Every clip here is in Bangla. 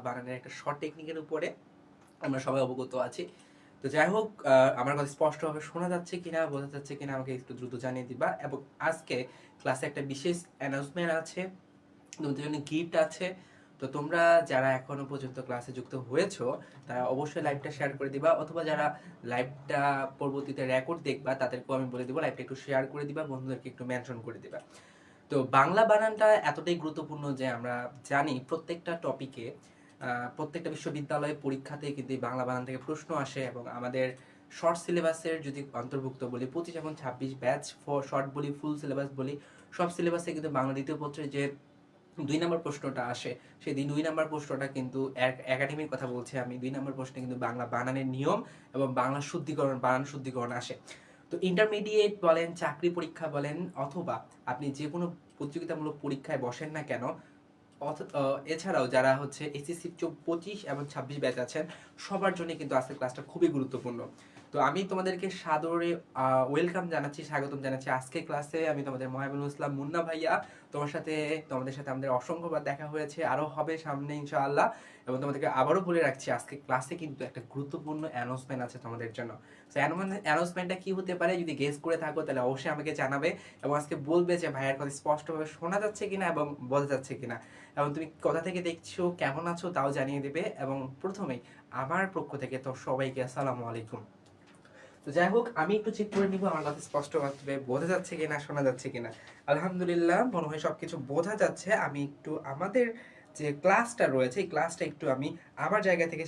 বানানের একটা শর্ট টেকনিকের উপরে আমরা সবাই অবগত আছি। তো যাই হোক, আমার কথা স্পষ্টভাবে শোনা যাচ্ছে কিনা, বোঝা যাচ্ছে কিনা আমাকে একটু দ্রুত জানিয়ে দিবা। এবং আজকে ক্লাসে একটা বিশেষ অ্যানাউন্সমেন্ট আছে, তোমাদের জন্য গিফট আছে। তো তোমরা যারা এখনো পর্যন্ত ক্লাসে যুক্ত হয়েছো তারা অবশ্যই লাইভটা শেয়ার করে দিবা, অথবা যারা লাইভটা পরবর্তীতে রেকর্ড দেখবা তাদেরকেও আমি বলে দিব লাইভটা একটু শেয়ার করে দিবা, বন্ধুদেরকে একটু মেনশন করে দিবা। তো বাংলা বানানটা এতটাই গুরুত্বপূর্ণ যে আমরা জানি প্রত্যেকটা টপিকে, প্রত্যেকটা বিশ্ববিদ্যালয়ে পরীক্ষাতে কিন্তু এই বাংলা বানান থেকে প্রশ্ন আসে। এবং আমাদের শর্ট সিলেবাসের যদি অন্তর্ভুক্ত বলি 25 এবং 26 ব্যাচ, শর্ট বলি ফুল সিলেবাস বলি, সব সিলেবাসে কিন্তু বাংলা দ্বিতীয় পত্রে যে 2 নম্বর প্রশ্নটা আসে, সেই 2 নম্বর প্রশ্নটা কিন্তু একাডেমির কথা বলছি আমি, 2 নম্বর প্রশ্নে কিন্তু বাংলা বানানের নিয়ম এবং বাংলা শুদ্ধিকরণ, বানান শুদ্ধিকরণ আসে। তো ইন্টারমিডিয়েট বলেন, চাকরি পরীক্ষা বলেন, অথবা আপনি যে কোনো প্রতিযোগিতামূলক পরীক্ষায় বসেন না কেন, এছাড়াও যারা হচ্ছে এসএসসি 25 এবং 26 ব্যাচ আছেন, সবার জন্য কিন্তু আজকের ক্লাসটা খুবই গুরুত্বপূর্ণ। তো আমি তোমাদেরকে সাদরে ওয়েলকাম জানাচ্ছি, স্বাগতম জানাচ্ছি আজকের ক্লাসে। আমি তোমাদের মহাবুল ইসলাম মুন্না ভাইয়া। তোমাদের সাথে আমাদের অসংখ্যবার দেখা হয়েছে, আরও হবে সামনে ইনশাআল্লাহ। এবং তোমাদেরকে আবারও বলে রাখছি আজকে ক্লাসে কিন্তু একটা গুরুত্বপূর্ণ অ্যানাউন্সমেন্ট আছে তোমাদের জন্য। তো অ্যানাউন্সমেন্টটা কি হতে পারে, যদি গেস করে থাকো তাহলে অবশ্যই আমাকে জানাবে এবং আজকে বলবে যে ভাইয়ার কথা স্পষ্টভাবে শোনা যাচ্ছে কিনা এবং বোঝা যাচ্ছে কিনা, এবং তুমি কোথা থেকে দেখছো, কেমন আছো তাও জানিয়ে দেবে। এবং প্রথমেই আমার পক্ষ থেকে তো সবাইকে আসসালামু আলাইকুম। তো যাই হোক, আমি একটু চেক করে নিব আমার কথা স্পষ্টভাবে বোঝা যাচ্ছে কিনা, শোনা যাচ্ছে কিনা। আলহামদুলিল্লাহ, মনে হয় সবকিছু বোঝা যাচ্ছে। আমি একটু আমাদের যে ক্লাসটা রয়েছে এই ক্লাসটা একটু আমি আমার জায়গা থেকে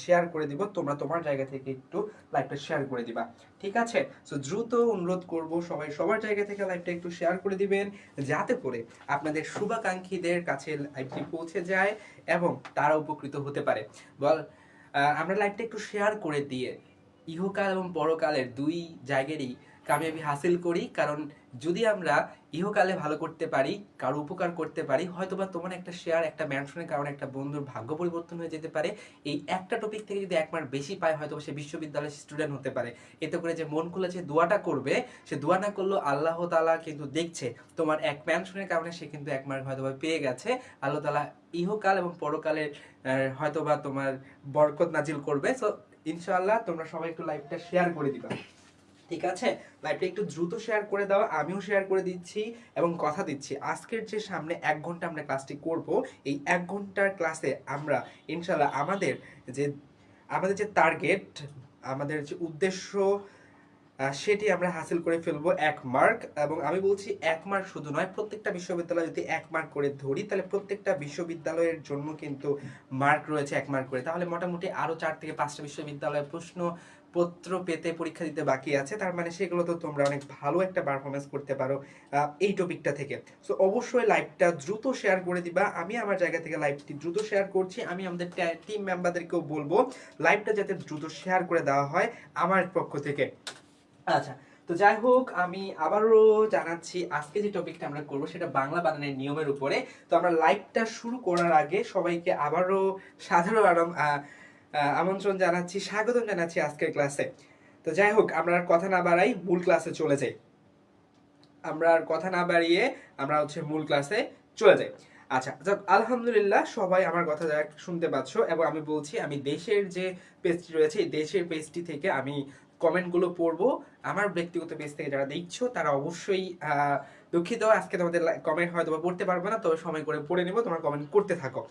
শেয়ার করে দিব, তোমরা তোমার জায়গা থেকে একটু লাইভটা শেয়ার করে দিবা, ঠিক আছে? সো দ্রুত অনুরোধ করব সবাই সবার জায়গা থেকে লাইভটা একটু শেয়ার করে দিবেন, যাতে করে আপনাদের শুভাকাঙ্ক্ষীদের কাছে লাইভটি পৌঁছে যায় এবং তারা উপকৃত হতে পারে। বল, আমরা লাইভটা একটু শেয়ার করে দিয়ে ইহকাল এবং পরকালের দুই জায়গারই কামিয়াবি হাসিল করি। কারণ যদি আমরা ইহকালে ভালো করতে পারি, কারো উপকার করতে পারি, হয়তোবা তোমার একটা শেয়ার, একটা মেনশনের কারণে একটা বন্ধুর ভাগ্য পরিবর্তন হয়ে যেতে পারে। এই একটা টপিক থেকে যদি 1 মার্ক বেশি পায়, হয়তো সে বিশ্ববিদ্যালয়ের স্টুডেন্ট হতে পারে। এতে করে যে মন খুলে যে দোয়াটা করবে, সে দোয়া না করলেও আল্লাহ তাআলা কিন্তু দেখছে তোমার এক মেনশনের কারণে সে কিন্তু 1 মার্ক হয়তোবা পেয়ে গেছে। আল্লাহ তাআলা ইহকাল এবং পরকালের হয়তোবা তোমার বরকত নাজিল করবে। সো ইনশাআল্লাহ তোমরা সবাই একটু লাইভটা শেয়ার করে দিবা, ঠিক আছে? লাইভটা একটু দ্রুত শেয়ার করে দাও, আমিও শেয়ার করে দিচ্ছি। এবং কথা দিচ্ছি আজকের যে সামনে 1 ঘন্টা আমরা ক্লাসটি করব, এই 1 ঘন্টার ক্লাসে আমরা ইনশাআল্লাহ যে আমাদের যে টার্গেট, আমাদের যে উদ্দেশ্য, সেটি আমরা হাসিল করে ফেলবো 1 মার্ক। এবং আমি বলছি 1 মার্ক শুধু নয়, প্রত্যেকটা বিশ্ববিদ্যালয় যদি 1 মার্ক করে ধরি, তাহলে প্রত্যেকটা বিশ্ববিদ্যালয়ের জন্য কিন্তু মার্ক রয়েছে 1 মার্ক করে। তাহলে মোটামুটি আরো 4 থেকে 5টা বিশ্ববিদ্যালয়ের প্রশ্ন পত্র পেতে পরীক্ষা দিতে বাকি আছে। তার মানে সেগুলো তো তোমরা অনেক ভালো একটা পারফরমেন্স করতে পারো এই টপিকটা থেকে। সো অবশ্যই লাইভটা দ্রুত শেয়ার করে দিবা। আমি আমার জায়গা থেকে লাইভটি দ্রুত শেয়ার করছি। আমি আমাদের টিম মেম্বারদেরকেও বলবো লাইভটা যাতে দ্রুত শেয়ার করে দেওয়া হয় আমার পক্ষ থেকে। আচ্ছা, তো যাই হোক, আমি আবারও জানাচ্ছি আজকে যে টপিকটা আমরা করব সেটা বাংলা বানানের নিয়মের উপরে। তো আমরা লাইভটা শুরু করার আগে সবাইকে আবারও সাধারণ আমন্ত্রণ জানাচ্ছি, স্বাগতম জানাচ্ছি আজকের ক্লাসে। তো যাই হোক, আমরা আর কথা না বাড়াই, মূল ক্লাসে চলে যাই। আমরা আর কথা না বাড়িয়ে আমরা হচ্ছে মূল ক্লাসে চলে যাই। আচ্ছা, আলহামদুলিল্লাহ সবাই আমার কথা শুনতে পাচ্ছ। এবং আমি বলছি, আমি দেশের যে পেজটি রয়েছে এই দেশের পেজটি থেকে আমি কমেন্টগুলো পড়বো। আমার ব্যক্তিগত পেজ থেকে যারা দেখছো তারা অবশ্যই দুঃখিত, আজকে তোমাদের কমেন্ট হয়তো পড়তে পারবো না, তবে সময় করে পড়ে নেবো, তোমরা কমেন্ট করতে থাকো।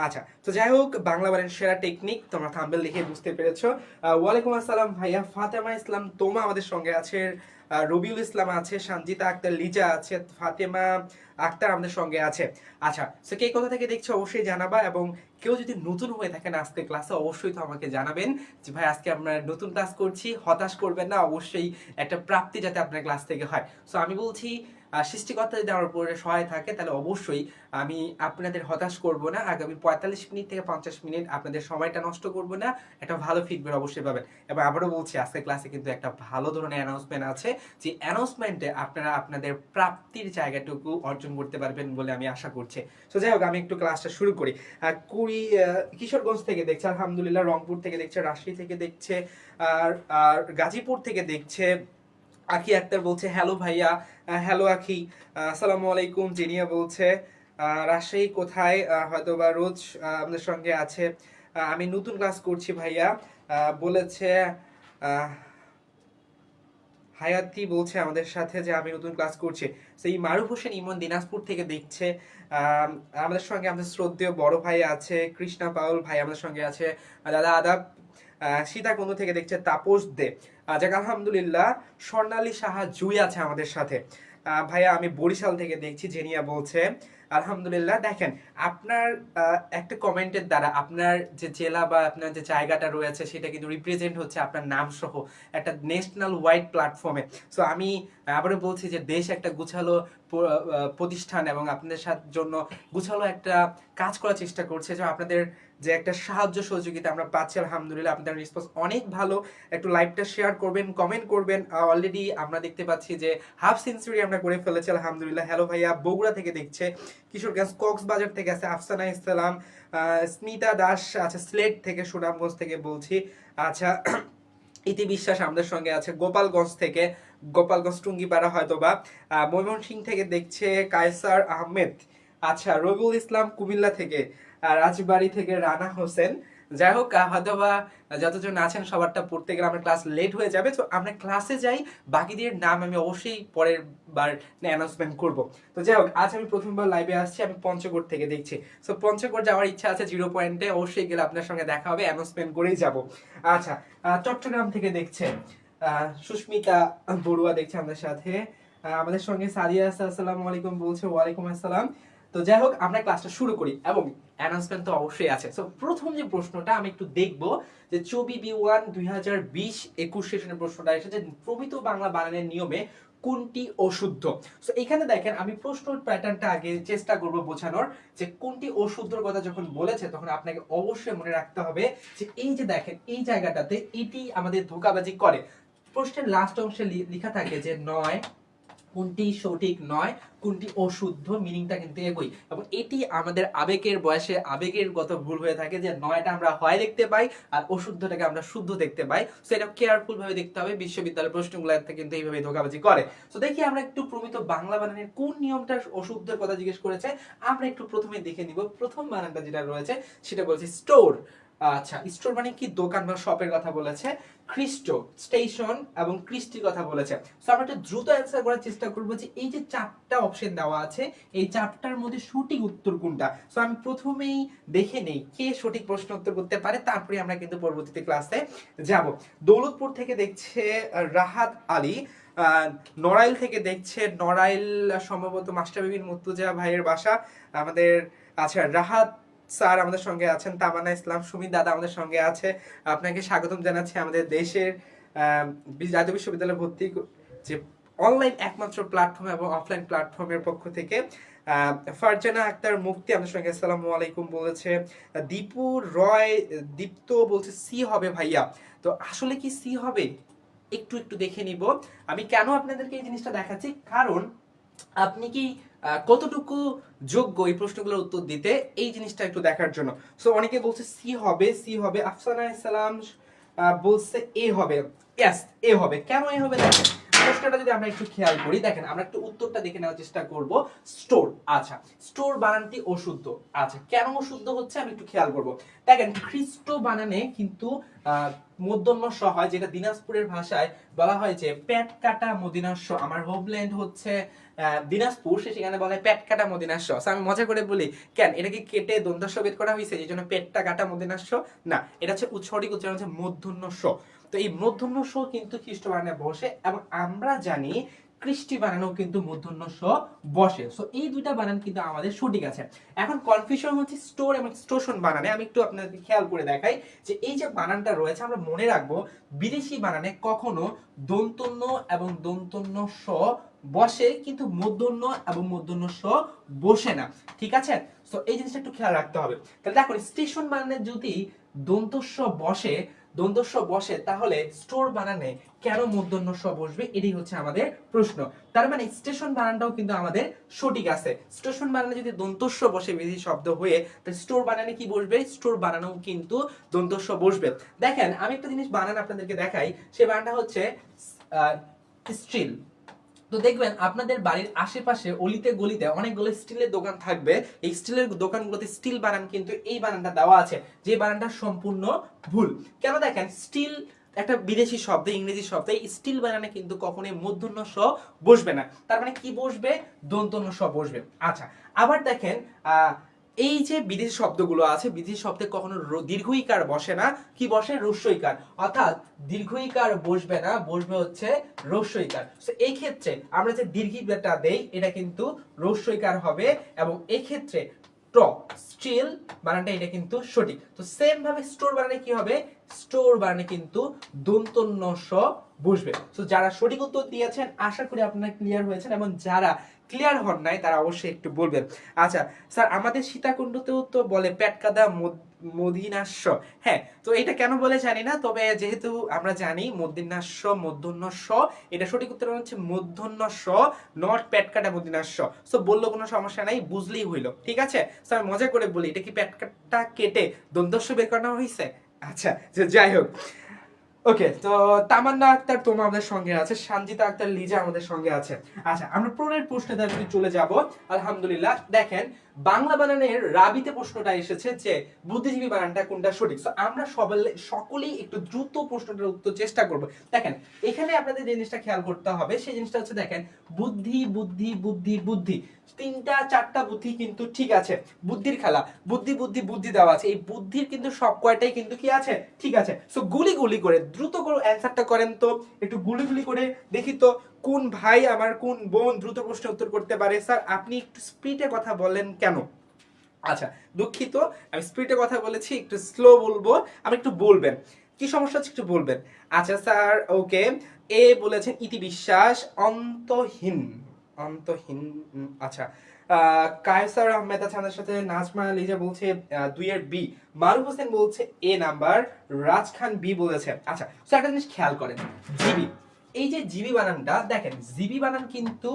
আচ্ছা, তো যাই হোক, বাংলা বারের সেরা টেকনিক তোমরা থাম্বনেল দেখে বুঝতে পেরেছো। ওয়ালাইকুম আসসালাম ভাইয়া, ফাতেমা ইসলাম তোমা আমাদের সঙ্গে আছে, রবিউল ইসলাম আছে, সঞ্জিতা আক্তার লিজা আছে, ফাতেমা আক্তার আমাদের সঙ্গে আছে। আচ্ছা, সো কে কোথা থেকে দেখছো অবশ্যই জানাবা। এবং কেউ যদি নতুন হয়ে থাকেন আজকে ক্লাসে, অবশ্যই তো আমাকে জানাবেন যে ভাই আজকে আমরা নতুন ক্লাস করছি, হতাশ করবেন না, অবশ্যই একটা প্রাপ্তি যাতে আপনার ক্লাস থেকে হয়। সো আমি বলছি সৃষ্টিকর্তা যদি আমার উপরে সহায় থাকে তাহলে অবশ্যই আমি আপনাদের হতাশ করব না। আগামী 45 মিনিট থেকে 50 মিনিট আপনাদের সময়টা নষ্ট করব না, একটা ভালো ফিডব্যাক অবশ্যই পাবেন। এবং আবারও বলছি আজকের ক্লাসে কিন্তু একটা ভালো ধরনের অ্যানাউন্সমেন্ট আছে, যে অ্যানাউন্সমেন্টে আপনারা আপনাদের প্রাপ্তির জায়গাটুকু অর্জন করতে পারবেন বলে আমি আশা করছি। তো যাই হোক, আমি একটু ক্লাসটা শুরু করি। কিশোরগঞ্জ থেকে দেখছে, আলহামদুলিল্লাহ, রংপুর থেকে দেখছে, রাজশাহী থেকে দেখছে, আর গাজীপুর থেকে দেখছে। আখি আক্তার বলছে হ্যালো ভাইয়া, হ্যালো আখি, আসসালামু আলাইকুম। জেনিয়া বলছে রাজশাহী কোথায়, হয়তো বা রোজ আমাদের সঙ্গে আছে। আমি নতুন ক্লাস করছি ভাইয়া বলেছে। আহ, হায়াতি বলছে আমাদের সাথে যে আমি নতুন ক্লাস করছি। সেই মারুফ হোসেন ইমন দিনাজপুর থেকে দেখছে। আহ, আমাদের সঙ্গে আমাদের শ্রদ্ধেয় বড় ভাই আছে, কৃষ্ণা পাউল ভাই আমাদের সঙ্গে আছে। দাদা আদাব। সীতাকুণ্ড থেকে দেখছে তাপস দে। যাক আলহামদুলিল্লাহ। স্বর্ণালী সাহা জুই আছে আমাদের সাথে। ভাইয়া আমি বরিশাল থেকে দেখছি, জেনিয়া বলছে। আলহামদুলিল্লাহ। দেখেন আপনার একটা কমেন্টের দ্বারা আপনার যে জেলা বা আপনার যে জায়গাটা রয়েছে সেটা কিন্তু রিপ্রেজেন্ট হচ্ছে আপনার নাম সহ একটা ন্যাশনাল ওয়াইড প্ল্যাটফর্মে। সো আমি আবারও বলছি যে দেশ একটা গুছালো প্রতিষ্ঠান এবং আপনাদের জন্য গুছালো একটা কাজ করার চেষ্টা করছে। যে আপনাদের যে একটা সাহায্য সহযোগিতা আমরা পাচ্ছি আলহামদুলিল্লাহ। আপনাদের রেসপন্স অনেক ভালো। একটু লাইভটা শেয়ার করবেন, কমেন্ট করবেন। অলরেডি আমরা দেখতে পাচ্ছি যে হাফ সেঞ্চুরি আমরা করে ফেলেছি আলহামদুলিল্লাহ। হ্যালো ভাইয়া বগুড়া থেকে দেখছে, কিশোরগঞ্জ কক্সবাজার থেকে আছে আফসানা ইসলাম, স্মিতা দাস আছে সিলেট থেকে, সুনামগঞ্জ থেকে বলছি। আচ্ছা, ইতি বিশ্বাস আমাদের সঙ্গে আছে গোপালগঞ্জ থেকে, গোপালগঞ্জ টুঙ্গিপাড়া হয়তোবা। ময়মনসিংহ থেকে দেখছে কায়সার আহমেদ। আচ্ছা, রবিউল ইসলাম কুমিল্লা থেকে, রাজবাড়ি থেকে রানা হোসেন। যাই হোক, হয়তোবা যতজন আছেন সবারটা পড়তে গেলে আমার ক্লাস লেট হয়ে যাবে। তো আমরা ক্লাসে যাই, বাকিদের নাম আমি অবশ্যই পরের বার অ্যানাউন্সমেন্ট করব। তো যাই হোক, আজ আমি প্রথমবার লাইভে আসছি, আমি পঞ্চগড় থেকে দেখছি। সো পঞ্চগড় যাওয়ার ইচ্ছা আছে, 0 পয়েন্টে অবশ্যই গেলে আপনার সঙ্গে দেখা হবে, অ্যানাউন্সমেন্ট করেই যাব। আচ্ছা, চট্টগ্রাম থেকে দেখছেন সুস্মিতা বড়ুয়া দেখছে আমাদের সাথে। আমাদের সঙ্গে সাদিয়া আছে, আসসালামু আলাইকুম বলছে। ওয়ালাইকুম আসসালাম। তো যাই হোক, আমরা ক্লাসটা শুরু করি এবং অ্যানাউন্সমেন্ট তো অবশ্যই আছে। সো প্রথম যে প্রশ্নটা আমি একটু দেখবো যে চবি বি1 2020-21 সেশনের প্রশ্নটা এসেছে, প্রমিত বাংলা বানানের নিয়মে কোনটি অশুদ্ধ। সো এখানে দেখেন আমি প্রশ্নের প্যাটার্নটা আগে চেষ্টা করব বোঝানোর, যে কোনটি অশুদ্ধর কথা যখন বলেছে তখন আপনাকে অবশ্যই মনে রাখতে হবে যে এই যে দেখেন এই জায়গাটাতে এটি আমাদের ধোঁকাবাজি করে। প্রশ্নের লাস্ট অংশে লেখা থাকে যে নয় কোনটি সঠিক নয়, কোনটি অশুদ্ধ, মিনিংটা কিন্তু একই। এবং এটি আমাদের আবেগের বয়সে আবেগের গত ভুল হয়ে থাকে, যে নয়টা আমরা হয় দেখতে পাই আর অশুদ্ধটাকে আমরা শুদ্ধ দেখতে পাই। সো এটা কেয়ারফুল ভাবে দেখতে হবে। বিশ্ববিদ্যালয়ের প্রশ্নগুলোতে কিন্তু এইভাবে ধোঁকাবাজি করে। সো দেখি আমরা একটু প্রমিত বাংলা বানানের কোন নিয়মটা অশুদ্ধের কথা জিজ্ঞেস করেছে, আমরা একটু প্রথমে দেখে নিব। প্রথম বানানটা যেটা রয়েছে সেটা বলছে স্টোর। আচ্ছা, স্টোর মানে কি দোকান বা শপের কথা বলেছে। খ্রিস্ট, স্টেশন এবং কৃষ্টির কথা বলেছে। সো আমরা একটু দ্রুত অ্যান্সার করার চেষ্টা করব যে এই যে চারটা অপশন দেওয়া আছে এই চারটার মধ্যে সঠিক উত্তর কোনটা। সো আমি প্রথমেই দেখে নেই কে সঠিক প্রশ্ন উত্তর করতে পারে, তারপরে আমরা কিন্তু পরবর্তীতে ক্লাসে যাব। দৌলতপুর থেকে দেখছে রাহাত আলী। নড়াইল থেকে দেখছে, নড়াইল সম্ভবত মাস্টার বিবিন মুর্তজা ভাইয়ের বাসা আমাদের। আচ্ছা, রাহাত স্যার আমাদের সঙ্গে আছেন। তামান্না ইসলাম সুমিত দাদা আমাদের সঙ্গে আছে। আপনাকে স্বাগতম জানাচ্ছি আমাদের দেশের জাতীয় বিশ্ববিদ্যালয়ে ভর্তি যে অনলাইন একমাত্র প্ল্যাটফর্ম এবং অফলাইন প্ল্যাটফর্মের পক্ষ থেকে। ফারজানা আক্তার মুক্তি আমাদের সঙ্গে আসসালামু আলাইকুম বলেছে। দীপু রয় দীপ্ত বলছে সি হবে ভাইয়া। তো আসলে কি সি হবে একটু একটু দেখে নিব। আমি কেন আপনাদেরকে এই জিনিসটা দেখাচ্ছি, কারণ আপনি কি কতটুকু যোগ্য এই প্রশ্নগুলোর উত্তর দিতে, এই জিনিসটা একটু দেখার জন্য। সো অনেকে বলছে সি হবে, সি হবে। আফসানা ইসলাম বলছে এ হবে। ইয়েস, এ হবে। কেন এ হবে দেখেন প্রশ্নটা যদি আমরা একটু খেয়াল করি, দেখেন আমরা একটু উত্তরটা দেখে নেওয়ার চেষ্টা করব। স্টোর, আচ্ছা স্টোর বানানটি অশুদ্ধ। আচ্ছা, কেন অশুদ্ধ হচ্ছে আমি একটু খেয়াল করব। দেখেন খ্রিস্ট বানানে কিন্তু মূর্ধন্য স হয়, যেটা দিনাজপুরের ভাষায় বলা হয় যে পেট কাটা মদিনার স। আমার হোমল্যান্ড হচ্ছে দিনাজপুর, সেখানে বলা হয় পেট কাটা মদিনার স। আমি মজা করে বলি কেন এটাকে কেটে দন্তাস্ব বের করা হয়েছে এই জন্য পেটটা কাটা মদিনার স? না, এটা হচ্ছে সঠিক উচ্চারণ হচ্ছে মূর্ধন্য স। তো এই মূর্ধন্য স কিন্তু খ্রিস্ট বানানে বসে, এবং আমরা জানি কৃষ্টি বানানো কিন্তু মূর্ধন্য স বসে। সো এই দুইটা বানান কিন্তু আমাদের সঠিক আছে। এখন কনফিউশন হচ্ছে স্টোর এবং স্টেশন বানানে। আমি একটু আপনাদেরকে খেয়াল করে দেখাই যে এই যে বানানটা রয়েছে আমরা মনে রাখবো বিদেশি বানানে কখনো দন্তন্য এবং দন্তন্য স বসে, কিন্তু মূর্ধন্য এবং মূর্ধন্য স বসে না। ঠিক আছে, সো এই জিনিসটা একটু খেয়াল রাখতে হবে। তাহলে দেখো স্টেশন বানানে যদি দন্তস্ব বসে, দন্তস্ব বসে, তাহলে স্টোর বানানে কেন মূর্ধন্য স বসবে, এটাই হচ্ছে আমাদের প্রশ্ন। তার মানে স্টেশন বানানটাও কিন্তু আমাদের সঠিক আছে। স্টেশন বানানে যদি দন্তস্ব বসে বিদেশি শব্দ হয়ে, তাহলে স্টোর বানানে কি বসবে, স্টোর বানানেও কিন্তু দন্তস্ব বসবে। দেখেন আমি একটা জিনিস বানান আপনাদেরকে দেখাই, সে বানানটা হচ্ছে স্টিল। তো তো দেখবেন আপনাদের বাড়ির আশেপাশে অলিতে গলিতে অনেকগুলো স্টিলের দোকান থাকবে, এই স্টিলের দোকানগুলোতে স্টিল বানান কিন্তু এই বানানটা দেওয়া আছে, যে বানানটা সম্পূর্ণ ভুল। কেন দেখেন, স্টিল একটা বিদেশি শব্দ, ইংরেজি শব্দ, এই স্টিল বানানে কিন্তু কখনোই মূর্ধন্য স বসবে না, তার মানে কি বসবে, দন্তন্য স বসবে। আচ্ছা, আবার দেখেন এই যে বিদেশি শব্দগুলো আছে, বিদেশি শব্দে কখনো দীর্ঘইকার বসে না, কি বসে, রস্যইকার, অর্থাৎ দীর্ঘইকার বসবে না, বসবে হচ্ছে রস্যইকার। তো এই ক্ষেত্রে আমরা যে দীর্ঘিটা দেই এটা কিন্তু রস্যইকার হবে, এবং এই ক্ষেত্রে ট স্টিল বানানটা এটা কিন্তু সঠিক। তো সেম ভাবে স্টোর বানানে কি হবে, স্টোর বানানে কিন্তু দন্তন্য স বসবে। তো যারা সঠিক উত্তর দিয়েছেন আশা করি আপনারা ক্লিয়ার হয়েছেন, এবং যারা ক্লিয়ার হন নাই তারা অবশ্যই একটু বলবেন। আচ্ছা স্যার, আমাদের সীতাকুণ্ডতেও তো বলে পেটকাদা মদিনাস্য, হ্যাঁ, তো এটা কেন বলে জানি না, তবে যেহেতু আমরা জানি মদিনাস্য মূর্ধন্য স, এটা সঠিক উত্তর হচ্ছে মূর্ধন্য স, নট পেটকাটা মদিনাস্য। সো বললো কোনো সমস্যা নাই, বুঝলেই হইলো, ঠিক আছে। স্যার মজা করে বলি, এটা কি পেটকাটা কেটে দন্তস্য বের করানো হয়েছে? আচ্ছা, যাই হোক, ওকে। তো তামান্না আক্তার তোমা আমাদের সঙ্গে আছে, সঞ্জিতা আক্তার লিজা আমাদের সঙ্গে আছে। আচ্ছা, আমরা পরের প্রশ্নে যদি চলে যাব, আলহামদুলিল্লাহ, দেখেন বাংলা বানানের রাবিতে প্রশ্নটা এসেছে যে বুদ্ধিজীবী বানানটা কোনটা সঠিক। তো আমরা সকলেই একটু দ্রুত প্রশ্নটার উত্তর চেষ্টা করব। দেখেন এখানে আপনাদের যে জিনিসটা খেয়াল করতে হবে সেই জিনিসটা হচ্ছে, দেখেন বুদ্ধি বুদ্ধি বুদ্ধি বুদ্ধি, তিনটা চারটা বুদ্ধি কিন্তু ঠিক আছে, বুদ্ধির খেলা, বুদ্ধি বুদ্ধি বুদ্ধি দেওয়া আছে, এই বুদ্ধির কিন্তু সব কয়টাই কিন্তু কি আছে, ঠিক আছে। সো গুলি গুলি করে দ্রুত করে অ্যানসারটা করেন তো, একটু গুলি গুলি করে দেখি তো কোন ভাই আমার কোন বোন দ্রুত প্রশ্নের উত্তর করতে পারে। স্যার আপনি একটু স্পিডে কথা বলেন কেন? আচ্ছা দুঃখিত, আমি স্পিডে কথা বলেছি, একটু স্লো বলবো, আমি একটু বলবেন কি সমস্যা হচ্ছে একটু বলবেন। আচ্ছা স্যার, ওকে। এ বলেছেন ইতি বিশ্বাস, অন্তহীন, অন্তহীন, আচ্ছা। কায়সার আহমেদ আছে আমাদের সাথে, নাজমা লিজা বলছে 2 এর বি, মারুফ হোসেন বলছে এ নাম্বার, রাজ খান বি বলেছে। আচ্ছা স্যার একটা জিনিস খেয়াল করেন, জিবি, এই যে জিবি বানানটা দেখেন, জিবি বানান কিন্তু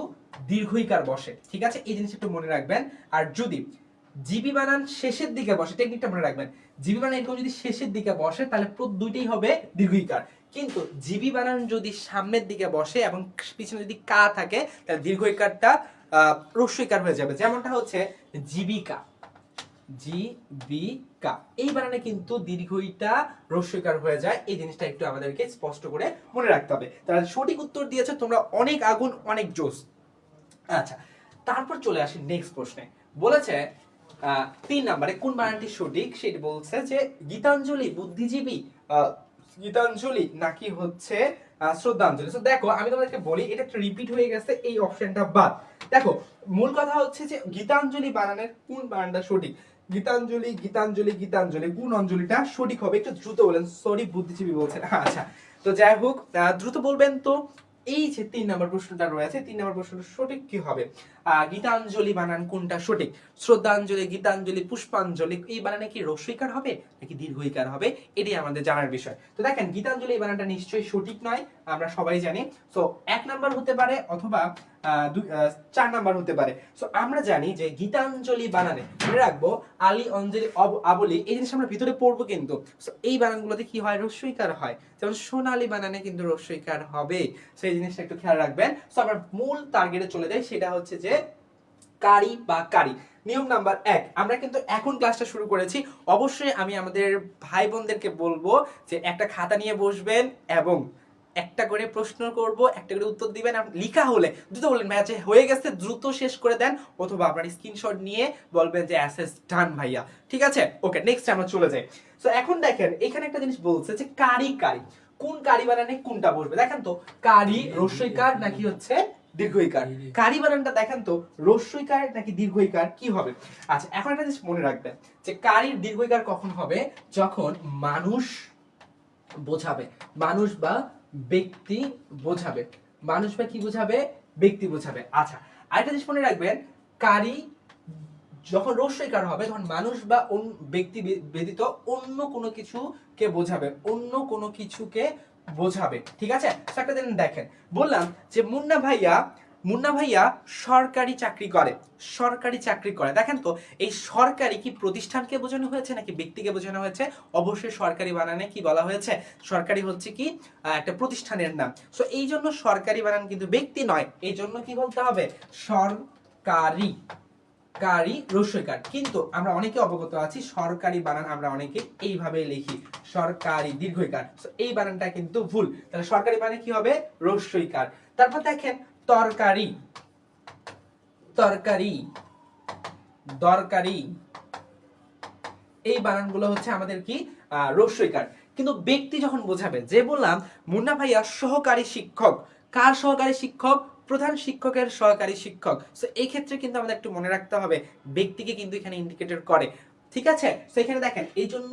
দীর্ঘইকার বসে, ঠিক আছে, এই জিনিস একটু মনে রাখবেন। আর যদি জিবি বানান শেষের দিকে বসে, টেকনিকটা মনে রাখবেন, জিবি বানান এরকম যদি শেষের দিকে বসে তাহলে দুইটাই হবে দীর্ঘইকার, কিন্তু জিবি বানান যদি সামনের দিকে বসে এবং পিছনে যদি কা থাকে তাহলে দীর্ঘইকারটা রস্যইকার হয়ে যাবে, যেমনটা হচ্ছে জীবিকা, জীবিকা, এই বানানে কিন্তু দীর্ঘইটা রস্যইকার হয়ে যায়, এই জিনিসটা একটু আমাদেরকে স্পষ্ট করে মনে রাখতে হবে। তাহলে সঠিক উত্তর দিয়েছে তোমরা, অনেক আগুন, অনেক জোশ। আচ্ছা, তারপর চলে আসি নেক্সট প্রশ্নে, বলেছে 3 নম্বরে কোন বানানটি সঠিক, সেটি বলছে যে গীতাঞ্জলি বুদ্ধিজীবী, গীতাঞ্জলি নাকি হচ্ছে শ্রদ্ধাঞ্জলি। তো দেখো আমি তোমাদেরকে বলি, এটা একটা রিপিট হয়ে গেছে, এই অপশনটা বাদ। দেখো মূল কথা হচ্ছে যে গীতাঞ্জলি বানানের কোন বানানটা সঠিক, গীতাঞ্জলি গীতাঞ্জলি গীতাঞ্জলি, কোন অঞ্জলিটা সঠিক হবে, একটু দ্রুত বলেন, সরি বুদ্ধিজীবী বলছেন। আচ্ছা, তো যাই হোক দ্রুত বলবেন তো। এই যে 3 নম্বর প্রশ্নটা রয়েছে, 3 নম্বর প্রশ্নটা সঠিক কি হবে, গীতাঞ্জলি বানান কোনটা সঠিক, শ্রদ্ধাঞ্জলি, গীতাঞ্জলি, পুষ্পাঞ্জলি, এই বানানে কি রস্যইকার হবে নাকি দীর্ঘইকার হবে, এটাই আমাদের জানার বিষয়। তো দেখেন গীতাঞ্জলি এই বানানটা নিশ্চয়ই সঠিক নয়, আমরা সবাই জানি। সো 1 নাম্বার হতে পারে অথবা 4 নাম্বার হতে পারে। সো আমরা জানি যে গীতাঞ্জলি বানানে মনে রাখবো আলী অঞ্জলি আবলি, এই জিনিস আমরা ভিতরে পড়বো কিন্তু। সো এই বানানগুলোতে কি হয়, রস্যইকার হয়, যেমন সোনালী বানানে কিন্তু রস্যইকার হবে, সেই জিনিসটা একটু খেয়াল রাখবেন। সো আমরা মূল টার্গেটে চলে যাই, সেটা হচ্ছে যে কারি বা কারি। নিয়ম নাম্বার 1, আমরা কিন্তু এখন ক্লাসটা শুরু করেছি, অবশ্যই আমি আমাদের ভাই বোনদেরকে বলবো যে একটা খাতা নিয়ে বসবেন এবং একটা করে প্রশ্ন করব, একটা করে উত্তর দিবেন, লিখা হলে দ্রুত বলবেন ম্যাচে হয়ে গেছে, দ্রুত শেষ করে দেন, অথবা আপনার স্ক্রিনশট নিয়ে বলবেন যে অ্যাসেস ডান ভাইয়া, ঠিক আছে। ওকে, নেক্সট আমরা চলে যাই। সো এখন দেখেন এখানে একটা জিনিস বলছে যে কারি কারি, কোন কারি বানানে কোনটা বসবে, দেখেন তো কারি রস্যইকার নাকি হচ্ছে দীর্ঘইকার, কারি বানানটা দেখেন তো রস্যইকার নাকি দীর্ঘইকার কি হবে। আচ্ছা এখন একটা জিনিস মনে রাখবেন যে কারির দীর্ঘইকার কখন হবে, যখন মানুষ বোঝাবে, মানুষ বা ব্যক্তি বোঝাবে, মানুষ বা কি বোঝাবে, ব্যক্তি বোঝাবে। আচ্ছা আরেকটা জিনিস মনে রাখবেন, কারি যখন রস্যইকার হবে তখন মানুষ বা ব্যক্তি ব্যতীত অন্য কোনো কিছুকে বোঝাবে, অন্য কোনো কিছুকে বোঝাবে, ঠিক আছে। একটা দিন দেখেন, বললাম যে মুন্না ভাইয়া মুন্না ভাইয়া সরকারি চাকরি করে, সরকারি চাকরি করে। দেখেন তো এই সরকারি কি প্রতিষ্ঠানকে বোঝানো হয়েছে নাকি ব্যক্তিকে বোঝানো হয়েছে? অবশ্যই সরকারি বানানে কি বলা হয়েছে? সরকারি হচ্ছে কি একটা প্রতিষ্ঠানের নাম। সো এই জন্য সরকারি বানান কিন্তু ব্যক্তি নয়, এই জন্য কি বলতে হবে? সরকারি, কারি রস্যইকার। কিন্তু আমরা অনেকে অবগত আছি সরকারি বানান আমরা অনেকে এইভাবে লিখি, সরকারি দীর্ঘইকার। এই বানানটা কিন্তু ভুল। তাহলে সরকারি মানে কি হবে? রস্যইকার। তারপর দেখেন তরকারি, তরকারি, দরকারি, এই বানানগুলো হচ্ছে আমাদের কি রস্যইকার। কিন্তু ব্যক্তি যখন বোঝাবে, যে বললাম মুন্না ভাইয়া সহকারী শিক্ষক, কার সহকারী শিক্ষক? প্রধান শিক্ষকের সহকারী শিক্ষক। সো এই ক্ষেত্রে কিন্তু আমাদের একটু মনে রাখতে হবে ব্যক্তিকে কিন্তু এখানে ইন্ডিকেটর করে, ঠিক আছে? সো এখানে দেখেন এই জন্য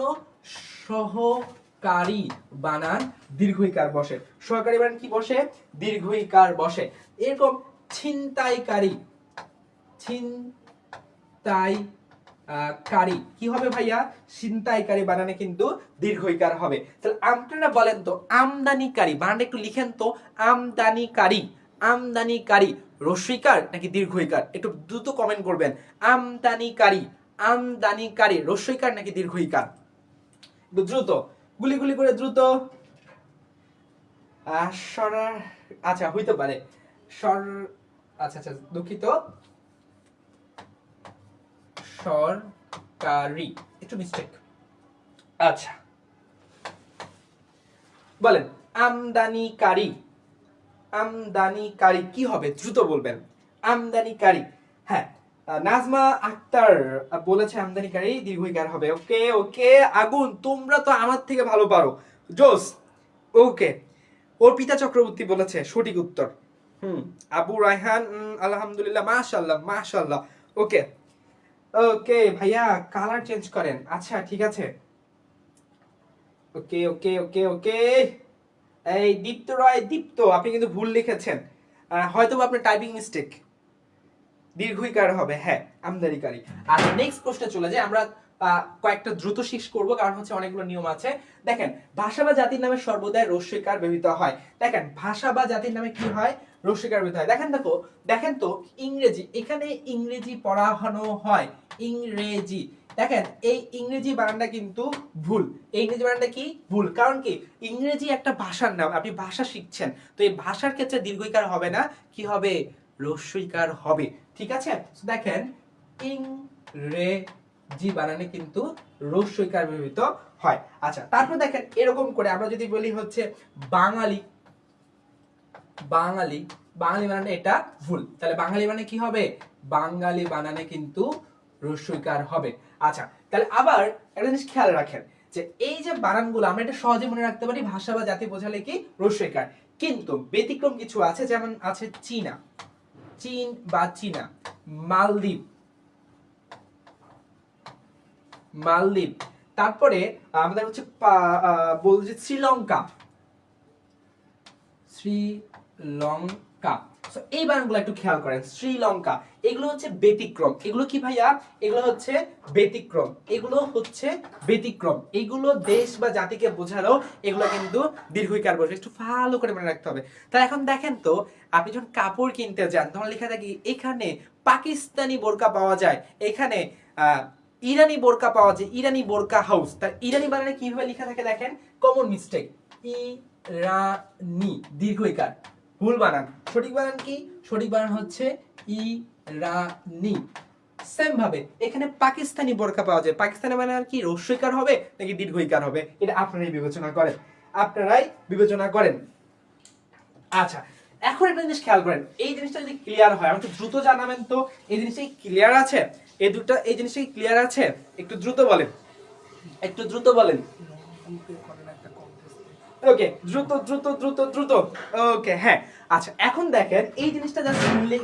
সহকারী বানান দীর্ঘইকার বসে, সহকারী বানান কি বসে? দীর্ঘইকার বসে। এরকম ছিনতাইকারী, ছিনতাইকারী কি হবে ভাইয়া? ছিনতাইকারী বানানে কিন্তু দীর্ঘইকার হবে। তাহলে আপনারা বলেন তো আমদানিকারী বানানটা একটু লিখেন তো, আমদানিকারী, আমদানিকারী রস্যইকার নাকি দীর্ঘইকার? একটু দ্রুত কমেন্ট করবেন। আমদানিকারী, আমদানিকারী রস্যইকার নাকি দীর্ঘইকার? একটু দ্রুত, গুলি গুলি করে দ্রুত। আচ্ছা হইতে পারে সর, আচ্ছা আচ্ছা দুঃখিত, সরকারি, একটু মিস্টেক। আচ্ছা বলেন আমদানিকারী, আমদানিকারী কি হবে? দ্রুত বলবেন। আমদানিকারী, হ্যাঁ নাজমা আক্তার বলেছে আমদানিকারী দীর্ঘইকার হবে। ওকে ওকে আগুন, তোমরা তো আমার থেকে ভালো পারো, জোস। ওকে অর্পিতা চক্রবর্তী বলেছে সঠিক উত্তর। আবু রায়হান আলহামদুলিল্লাহ, মাশাআল্লাহ মাশাআল্লাহ। ওকে ওকে ভাইয়া কালার চেঞ্জ করেন, আচ্ছা ঠিক আছে। ওকে ওকে ওকে ওকে এই দীপ্ত রায়, দীপ্ত আপনি কিন্তু ভুল লিখেছেন, হয়তো আপনার টাইপিং মিস্টেক, দীর্ঘইকার হবে হ্যাঁ আমদানিকারী। আর নেক্সট প্রশ্নে চলে যাই আমরা, কয়েকটা দ্রুত শেষ করব কারণ হচ্ছে অনেকগুলো নিয়ম আছে। দেখেন ভাষা বা জাতির নামে সর্বদাই রস্যইকার ব্যবহৃত হয়। দেখেন ভাষা বা জাতির নামে কি হয়? রস্যইকার ব্যবহৃত হয়। দেখেন দেখো, দেখেন তো ইংরেজি, এখানে ইংরেজি পড়ানো হয়, ইংরেজি। দেখেন এই ইংরেজি বানানটা কিন্তু ভুল, এই ইংরেজি বানানটা কি ভুল, কারণ কি ইংরেজি একটা ভাষার নাম, আপনি ভাষা শিখছেন, তো এই ভাষার ক্ষেত্রে দীর্ঘইকার হবে না, কি হবে? রস্যইকার হবে, ঠিক আছে? দেখেন ইংরেজি বানানে কিন্তু রস্যইকার ব্যবহৃত হয়। আচ্ছা তারপর দেখেন এরকম করে আমরা যদি বলি হচ্ছে বাঙালি, বাঙালি, বাঙালি বানানে এটা ভুল, তাহলে বাঙালি মানে কি হবে? বাঙালি বানানে কিন্তু রস্যইকার হবে। আচ্ছা তাহলে আবার একটা জিনিস খেয়াল রাখেন যে এই যে বানানগুলো আমরা এটা সহজে মনে রাখতে পারি, ভাষা বা জাতি বোঝালে কি রস্যইকার, কিন্তু ব্যতিক্রম কিছু আছে, যেমন আছে চীনা, চীন বা চীনা, মালদ্বীপ, মালদ্বীপ, তারপরে আমাদের হচ্ছে বলছি শ্রীলঙ্কা, শ্রীলঙ্কা। এই বানানগুলো একটু খেয়াল করেন, শ্রীলঙ্কা, এগুলো হচ্ছে ব্যতিক্রম। এগুলো কি ভাইয়া? এগুলো হচ্ছে ব্যতিক্রম, এগুলো হচ্ছে ব্যতিক্রম, এগুলো দেশ বা জাতিকে বোঝালেও এগুলো কিন্তু দীর্ঘইকার বসে, একটু ভালো করে মনে রাখতে হবে। তাহলে এখন দেখেন তো আপনি যখন কাপড় কিনতে যান তখন লেখা থাকে এখানে পাকিস্তানি বোরকা পাওয়া যায়, এখানে ইরানি বোরকা পাওয়া যায়, ইরানি বোরকা হাউস। তার ইরানি বানানে কিভাবে লেখা থাকে দেখেন, কমন মিস্টেক, ইরানি দীর্ঘইকার, ভুল বানান। সঠিক বানান কি? সঠিক বানান হচ্ছে ইরানি। সেম ভাবে এখানে পাকিস্তানি বোরকা পাওয়া যায়, পাকিস্তানি মানে আর কি রস্যইকার হবে নাকি দীর্ঘইকার হবে? এটা আপনারাই বিবেচনা করেন, আপনারাই বিবেচনা করেন। আচ্ছা এখন একটা জিনিস খেয়াল করেন, এই জিনিসটা যদি ক্লিয়ার হয় আমাকে দ্রুত জানাবেন তো, এই জিনিসটা ক্লিয়ার আছে? এই দুটো এই জিনিসটা ক্লিয়ার আছে? একটু দ্রুত বলেন, একটু দ্রুত বলেন। ওকে দ্রুত দ্রুত দ্রুত দ্রুত। ওকে হ্যাঁ আচ্ছা এখন দেখেন এই জিনিসটা জাস্ট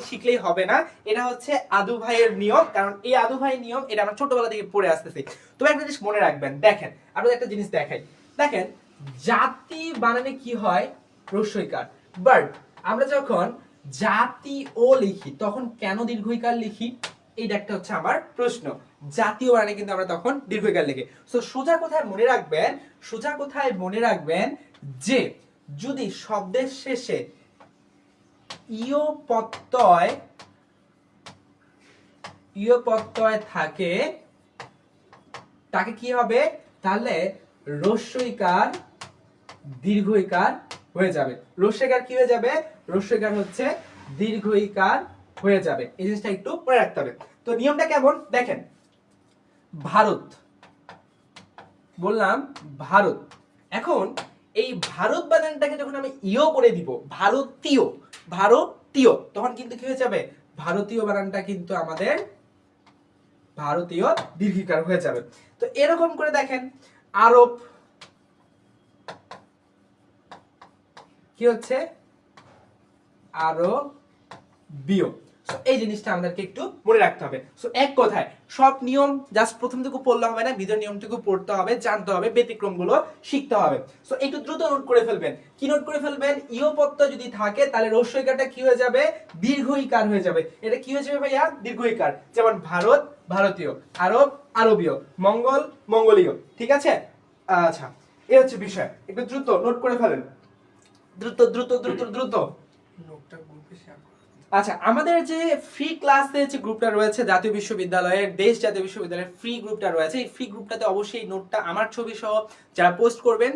শিখলেই হবে না, এটা হচ্ছে আদু ভাইয়ের নিয়ম, কারণ এই আদু ভাইয়ের নিয়ম এটা আমরা ছোটবেলা থেকে পড়ে আসতেছি। তবে একটা জিনিস মনে রাখবেন, দেখেন আপনাদের একটা জিনিস দেখাই, দেখেন জাতি বানানে কি হয়? রস্যইকার। বাট আমরা যখন জাতি ও লিখি তখন কেন দীর্ঘইকার লিখি? এইটা একটা হচ্ছে আমার প্রশ্ন। জাতীয় বানানে কিন্তু আমরা তখন দীর্ঘইকার লিখি। সো সোজা কথায় মনে রাখবেন, সোজা কথায় মনে রাখবেন যে যদি শব্দের শেষে ইয় প্রত্যয় থাকে তাকে কি হবে, তাহলে রস্যইকার দীর্ঘইকার হয়ে যাবে। রস্যইকার কি হয়ে যাবে, রস্যইকার হচ্ছে দীর্ঘইকার হয়ে যাবে। এই জিনিসটা একটু মনে রাখতে হবে। তো নিয়মটা কেমন দেখেন, ভারত বললাম, ভারত। এখন এই ভারত বানানটাকে যখন আমি ইও করে দিব, ভারতীয়, ভারতীয়, তখন কিন্তু কি হয়ে যাবে, ভারতীয় বানানটা কিন্তু আমাদের ভারতীয় দীর্ঘিকার হয়ে যাবে। তো এরকম করে দেখেন, আরব কি হচ্ছে, আরবীয়। সো এই জিনিসটা আমাদেরকে একটু মনে রাখতে হবে। সো এক কথায় সব নিয়ম জাস্ট প্রথম থেকে পড়লে হবে না, ভিতর নিয়মটুকু পড়তে হবে, জানতে হবে, ব্যতিক্রমগুলো শিখতে হবে। সো একটু দ্রুত নোট করে ফেলবেন। কি নোট করে ফেলবেন, ইয় প্রত্যয় যদি থাকে তাহলে রস্যইকারটা কি হয়ে যাবে, দীর্ঘইকার হয়ে যাবে। এটা কি হয়ে যাবে ভাইয়া, দীর্ঘইকার। যেমন ভারত ভারতীয়, আরব আরবীয়, মঙ্গল মঙ্গোলীয়। ঠিক আছে, আচ্ছা এই হচ্ছে বিষয়। একটু দ্রুত নোট করে ফেলেন, দ্রুত দ্রুত দ্রুত দ্রুত। আচ্ছা, আমাদের যে ফ্রি ক্লাসে যে গ্রুপটা রয়েছে জাতীয় বিশ্ববিদ্যালয়ের, দেশ জাতীয় বিশ্ববিদ্যালয়ের ফ্রি গ্রুপটা রয়েছে, এই ফ্রি গ্রুপটাতে অবশ্যই নোটটা আমার ছবি সহ যারা পোস্ট করবেন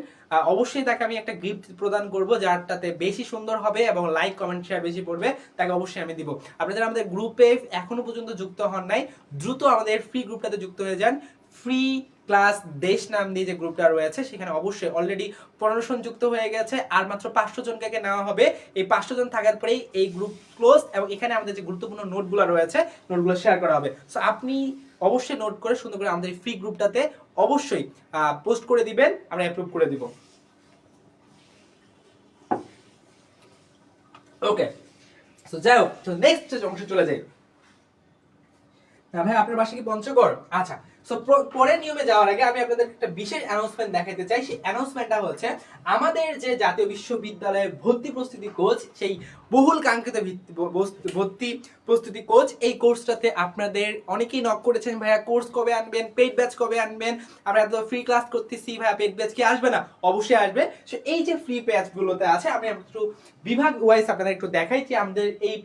অবশ্যই তাকে আমি একটা গিফট প্রদান করব, যারটাতে বেশি সুন্দর হবে এবং লাইক কমেন্ট শেয়ার বেশি পড়বে, তাকে অবশ্যই আমি দিব। আপনারা যারা আমাদের গ্রুপে এখনো পর্যন্ত যুক্ত হন নাই, দ্রুত আমাদের ফ্রি গ্রুপটাতে যুক্ত হয়ে যান। ফ্রি ক্লাস দেশ নাম দিয়ে যে গ্রুপটা রয়েছে সেখানে অবশ্যই অলরেডি 15 জন যুক্ত হয়ে গেছে, আর মাত্র 500 জনকে নেওয়া হবে। এই 500 জন থাকার পরেই এই গ্রুপ ক্লোজ, এবং এখানে আমাদের যে গুরুত্বপূর্ণ নোটগুলো রয়েছে নোটগুলো শেয়ার করা হবে। সো আপনি অবশ্যই নোট করে সুন্দর করে আমাদের ফ্রি গ্রুপটাতে অবশ্যই পোস্ট করে দিবেন, আমরা অ্যাপ্রুভ করে দিব। ওকে, সো যাই হোক, তো নেক্সট অংশে চলে যাই। ভাই আপনার বাসা কি পঞ্চগড়? আচ্ছা, সো পরের নিয়মে যাওয়ার আগে আমি আপনাদের একটা বিশেষ অ্যানাউন্সমেন্ট দেখাতে চাই। সেই অ্যানাউন্সমেন্টটা হচ্ছে আমাদের যে জাতীয় বিশ্ববিদ্যালয়ে ভর্তি প্রস্তুতি কোচ, সেই বহুল কাঙ্ক্ষিত ভর্তি প্রস্তুতি কোচ, এই কোর্সটাতে আপনাদের অনেকেই নক করেছেন, ভাইয়া কোর্স কবে আনবেন, পেইড ব্যাচ কবে আনবেন, আমরা এত ফ্রি ক্লাস করতেছি, ভাইয়া পেইড ব্যাচ কি আসবে না? অবশ্যই আসবে। সো এই যে ফ্রি ব্যাচগুলোতে আছে, আমি একটু বিভাগ ওয়াইজ আপনাদের একটু দেখাই যে আমাদের এই